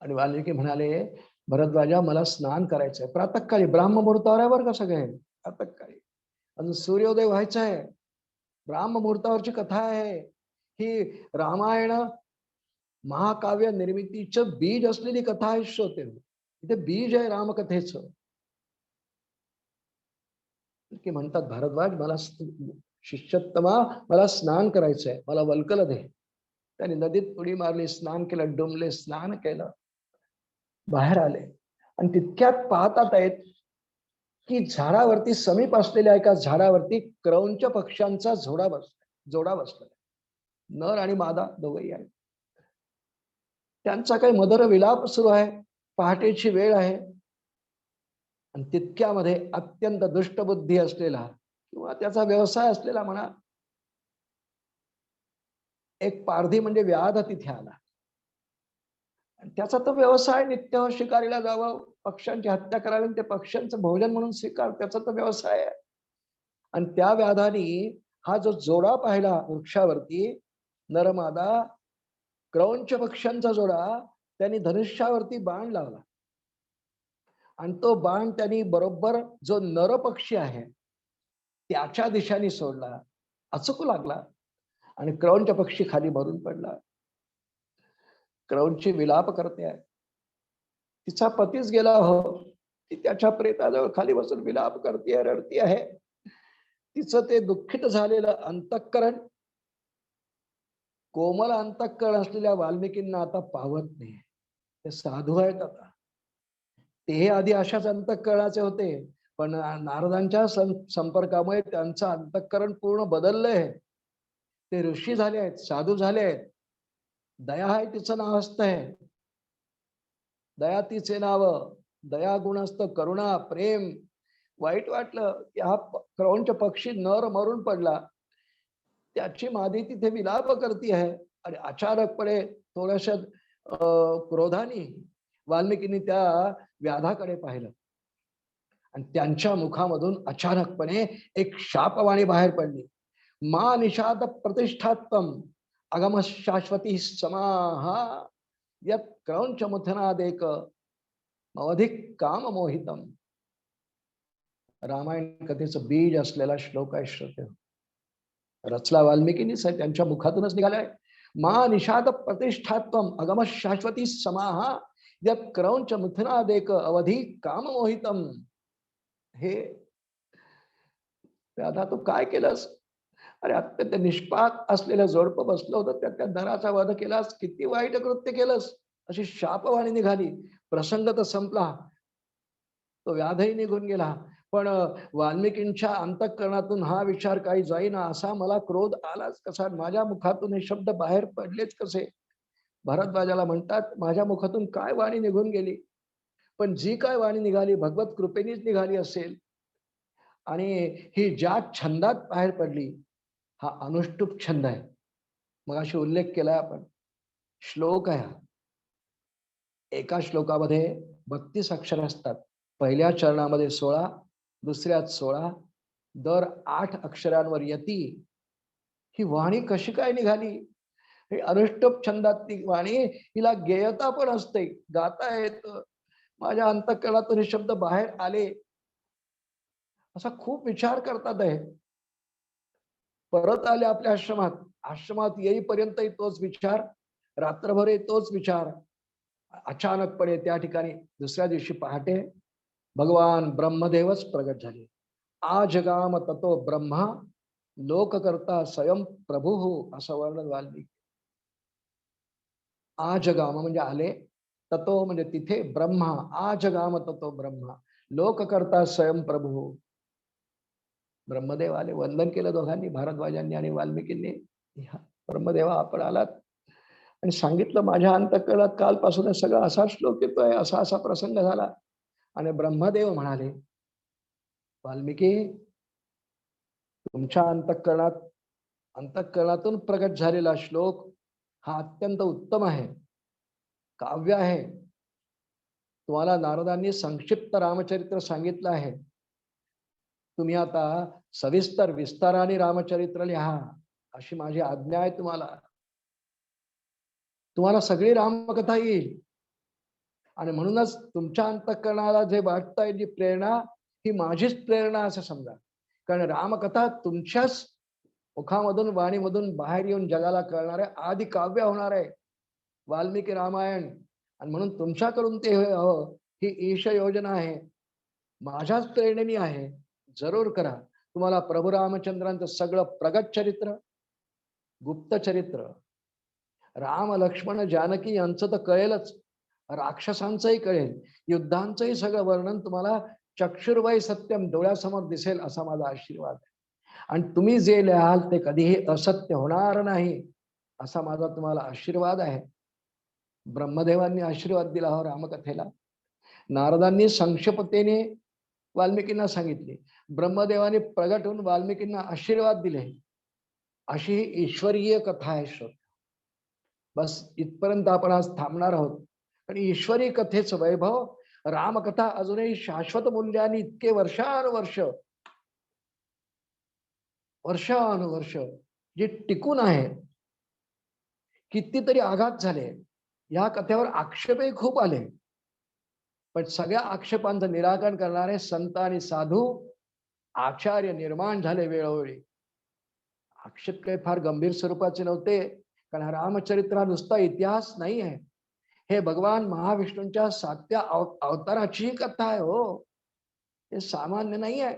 Speaker 1: आणि वाल्मिकी म्हणाले, भरद्वाजा मला स्नान करायचंय प्रातःकाळी, ब्राह्ममुहूर्तावर आहे बरं का सगळे. प्रातःकाळी अजून सूर्योदय व्हायचा आहे. ब्राह्ममुहूर्तावरची कथा आहे ही. रामायण महाकाव्य निर्मितीचं बीज असलेली कथा आहे श्रोते. इथे बीज आहे रामकथेचं. की म्हणतात, भारद्वाज मला शिष्योत्तमा मला स्नान करायचंय, मला वल्कल दे. त्याने नदीत उडी मारली, स्नान केलं, डुंबले, स्नान केलं, बाहेर आले. आणि तितक्यात पाहतात आहेत की झाडावरती, समीप असलेल्या एका झाडावरती क्रौंच पक्ष्यांचा जोडा बसला. नर आणि मादा दोघही आहेत. त्यांचा काही मधुर विलाप सुरू आहे. पहाटेची वेळ आहे, आणि तितक्यामध्ये अत्यंत दुष्टबुद्धी असलेला, किंवा त्याचा व्यवसाय असलेला म्हणा, एक पारधी म्हणजे व्याध तिथे आला. आणि त्याचा तो व्यवसाय, नित्य शिकारीला जावं, पक्ष्यांची हत्या करावी, ते पक्ष्यांचं भोजन म्हणून स्वीकार, त्याचा तो व्यवसाय आहे. आणि त्या व्याधाने हा जो जोडा पाहिला वृक्षावरती, नरमादा क्रौंच पक्ष्यांचा जोडा, त्यांनी धनुष्यावरती बाण लावला. आणि तो बाण त्यांनी बरोबर जो नर पक्षी आहे त्याच्या दिशेने सोडला. अचूक लागला, आणि क्रौंच पक्षी खाली मरून पडला. क्रौंची विलाप करते आहे. तिचा पतीच गेला हो, ती त्याच्या प्रेताजवळ खाली बसून विलाप करते, रडती आहे. तिचं ते दुःखित झालेलं अंतःकरण, कोमल अंतःकरण असलेल्या वाल्मिकींना आता पावत नाही. ते साधू आहेत आता. ते आधी अशाच अंतःकरणाचे होते, पण नारदांच्या संपर्कामुळे त्यांचं अंतःकरण पूर्ण बदललंय. ते ऋषी झाले आहेत, साधू झाले आहेत. दया आहे तिचं नाव असतंय. दया तिचे नाव. दया गुण असतं, करुणा, प्रेम. वाईट वाटलं की हा क्रौंच पक्षी नर मरून पडला, त्याची मादी तिथे विलाप करती आहे. आणि अचानकपणे थोड्याशा क्रोधाने वाल्मिकींनी त्या व्याधाकडे पाहिलं, आणि त्यांच्या मुखामधून अचानकपणे एक शापवाणी बाहेर पडली. मा निषाद प्रतिष्ठात्म अगम शाश्वती समाहा यत क्रौंच मुथनादेक अवधिक काम मोहितम. रामायण कथेचं बीज असलेला श्लोक आहे श्रोते. रचला वाल्मिकींनी, त्यांच्या मुखातूनच निघालाय. मा निषाद प्रतिष्ठात्वम अगम शाश्वती समाहा यत क्रौंच मुथनादेक अवधी काम मोहितम. हे आता तू काय केलंस? अरे अत्यंत निष्पाप असलेलं जोडपं बसलं होतं, त्या नराचा वध केलास, किती वाईट कृत्य केलंस, अशी शापवाणी निघाली. प्रसंग तर संपला, तो व्याधही निघून गेला. पण वाल्मिकींच्या अंतःकरणातून हा विचार काही जाईना. असा मला क्रोध आलाच कसा, माझ्या मुखातून हे शब्द बाहेर पडलेच कसे? भरद्वाजाला म्हणतात, माझ्या मुखातून काय वाणी निघून गेली, पण जी काय वाणी निघाली भगवत कृपेनेच निघाली असेल. आणि ही ज्या छंदात बाहेर पडली, हा अनुष्टुप छंद आहे. मग अशी उल्लेख केलाय आपण. श्लोक आहे हा. एका श्लोकामध्ये 32 अक्षर असतात. पहिल्या चरणामध्ये 16, दुसऱ्यात 16, दर 8 अक्षरांवर यती. ही वाणी कशी काय निघाली? हे अनुष्टुप छंदातली वाणी, हिला गेयता पण असते, गाता येत. माझ्या अंतःकरणातून हे शब्द बाहेर आले, असा खूप विचार करतात आहे. परत आले आपल्या आश्रमात. आश्रमात येईपर्यंतही तोच विचार, रात्रभर तोच विचार. अचानकपणे त्या ठिकाणी दुसऱ्या दिवशी पहाटे भगवान ब्रह्मदेवच प्रगट झाले. आजगाम ततो ब्रह्मा लोककर्ता स्वयं प्रभू असं वर्णन वाल्मिकी. आजगाम म्हणजे आले, ततो म्हणजे तिथे, ब्रह्मा आजगाम ततो ब्रह्मा लोककर्ता स्वयं प्रभू. ब्रह्मदेव आले, वंदन केलं दोघांनी, भारद्वाजांनी आणि वाल्मिकींनी. ब्रह्मदेवा आपण आलात आणि सांगितलं माझ्या अंतःकरणात कालपासून सगळं असा श्लोक येतोय, असा असा प्रसंग झाला. आणि ब्रह्मदेव म्हणाले, वाल्मिकी तुमच्या अंतःकरणातून प्रगट झालेला श्लोक हा अत्यंत उत्तम आहे, काव्य आहे. तुम्हाला नारदांनी संक्षिप्त रामचरित्र सांगितलं आहे. तुम्ही आता सविस्तर विस्ताराने रामचरित्र लिहा अशी माझी आज्ञा आहे तुम्हाला. तुम्हाला सगळी रामकथा येईल आणि म्हणूनच तुमच्या अंतःकरणाला जे वाटतंय जी प्रेरणा, ही माझीच प्रेरणा असं समजा. कारण रामकथा तुमच्याच मुखामधून वाणीमधून बाहेर येऊन जगाला कळणारे आदि काव्य होणार आहे वाल्मिकी रामायण. आणि म्हणून तुमच्याकडून ते हवं, ही ईश योजना आहे, माझ्याच प्रेरणेने आहे. जरूर करा. तुम्हाला प्रभू रामचंद्रांचं सगळं प्रगट चरित्र, गुप्त चरित्र, राम लक्ष्मण जानकी यांचं तर कळेलच, राक्षसांचंही कळेल, युद्धांचंही सगळं वर्णन तुम्हाला चक्षुर्वय सत्यम डोळ्यासमोर दिसेल असा माझा आशीर्वाद आहे. आणि तुम्ही जे लिहाल ते कधीही असत्य होणार नाही असा माझा तुम्हाला आशीर्वाद आहे. ब्रह्मदेवांनी आशीर्वाद दिला हो रामकथेला. नारदांनी संक्षेपतेने वाल्मिकींना सांगितले, ब्रह्मदेवाने प्रगट होऊन वाल्मिकींना आशीर्वाद दिले. अशी ही ईश्वरीय कथा आहे. श्रोत, बस इथपर्यंत आपण आज थांबणार आहोत. पण ईश्वरी कथेचं वैभव, रामकथा अजूनही शाश्वत मूल्याने इतके वर्षानुवर्ष वर्षानुवर्ष जे टिकून आहे. कितीतरी आघात झाले, या कथेवर आक्षेपही खूप आले, पण सगळ्या आक्षेपांचं निराकरण करणारे संत आणि साधू आचार्य निर्माण झाले वेळोवेळी. आक्षेप काही फार गंभीर स्वरूपाचे नव्हते, कारण हा रामचरित्र हा नुसता इतिहास नाही आहे. हे भगवान महाविष्णूंच्या 7व्या अवताराची कथा आहे हो. हे सामान्य नाही आहे.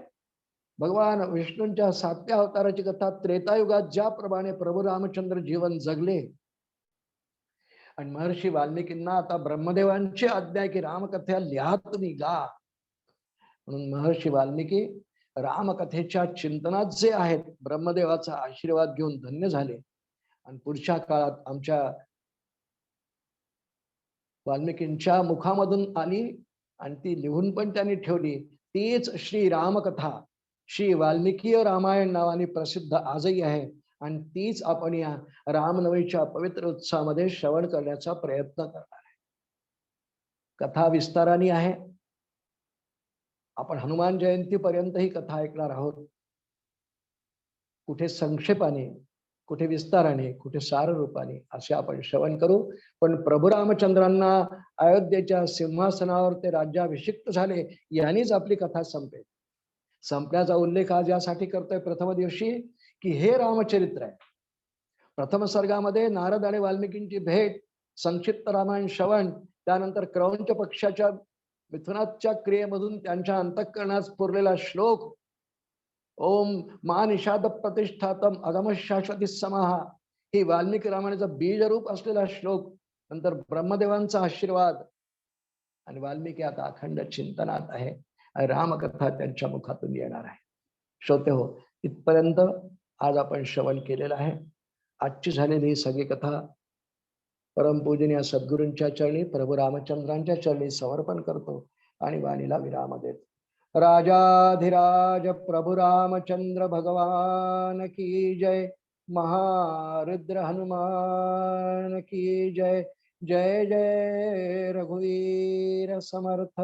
Speaker 1: भगवान विष्णूंच्या 7व्या अवताराची कथा, त्रेतायुगात ज्याप्रमाणे प्रभू रामचंद्र जीवन जगले आणि महर्षी वाल्मिकींना आता ब्रह्मदेवांची आज्ञा आहे की रामकथा लिहा तुम्ही, गा. म्हणून महर्षी वाल्मिकी रामकथेच्या चिंतनात जे आहेत, ब्रह्मदेवाचा आशीर्वाद घेऊन धन्य झाले. आणि पुढच्या काळात आमच्या वाल्मिकींच्या मुखामधून आली आणि ती लिहून पण त्यांनी ठेवली. तीच श्री रामकथा, श्री वाल्मिकीय रामायण नावाने प्रसिद्ध आजही आहे. आणि तीच आपण या रामनवमीच्या पवित्र उत्सवामध्ये श्रवण करण्याचा प्रयत्न करणार आहे. कथा विस्ताराने आहे. आपण हनुमान जयंती पर्यंत ही कथा ऐकणार आहोत. कुठे संक्षेपाने, कुठे विस्ताराने, कुठे सार रूपाने असे आपण श्रवण करू. पण प्रभू रामचंद्रांना अयोध्येच्या सिंहासनावर ते राज्याभिषिक्त झाले, यांनीच आपली कथा संपेल. संपण्याचा उल्लेख आज यासाठी करतोय प्रथम दिवशी की हे रामचरित्र आहे. प्रथम सर्गामध्ये नारद आणि वाल्मिकींची भेट, संक्षिप्त रामायण श्रवण, त्यानंतर क्रौंच पक्षाच्या मिथुनाच्या क्रियेमधून त्यांच्या अंतःकरणात स्फुरलेला श्लोक, ओम मा निषाद प्रतिष्ठातम अगम शाश्वती समाहा, ही वाल्मिकी रामायणाचा बीजरूप असलेला श्लोक. नंतर ब्रह्मदेवांचा आशीर्वाद आणि वाल्मिकी आता अखंड चिंतनात आहे आणि रामकथा त्यांच्या मुखातून येणार आहे. श्रोते हो, इथपर्यंत आज आपण श्रवण केलेलं आहे. आजची झालेली ही सगळी कथा परमपूजनीय सद्गुरूंच्या चरणी, प्रभू रामचंद्रांच्या चरणी समर्पण करतो आणि वाणीला विराम देतो. राजाधिराज प्रभु रामचंद्र भगवान की जय. महारुद्र हनुमान की जय. जय जय रघुवीर समर्थ.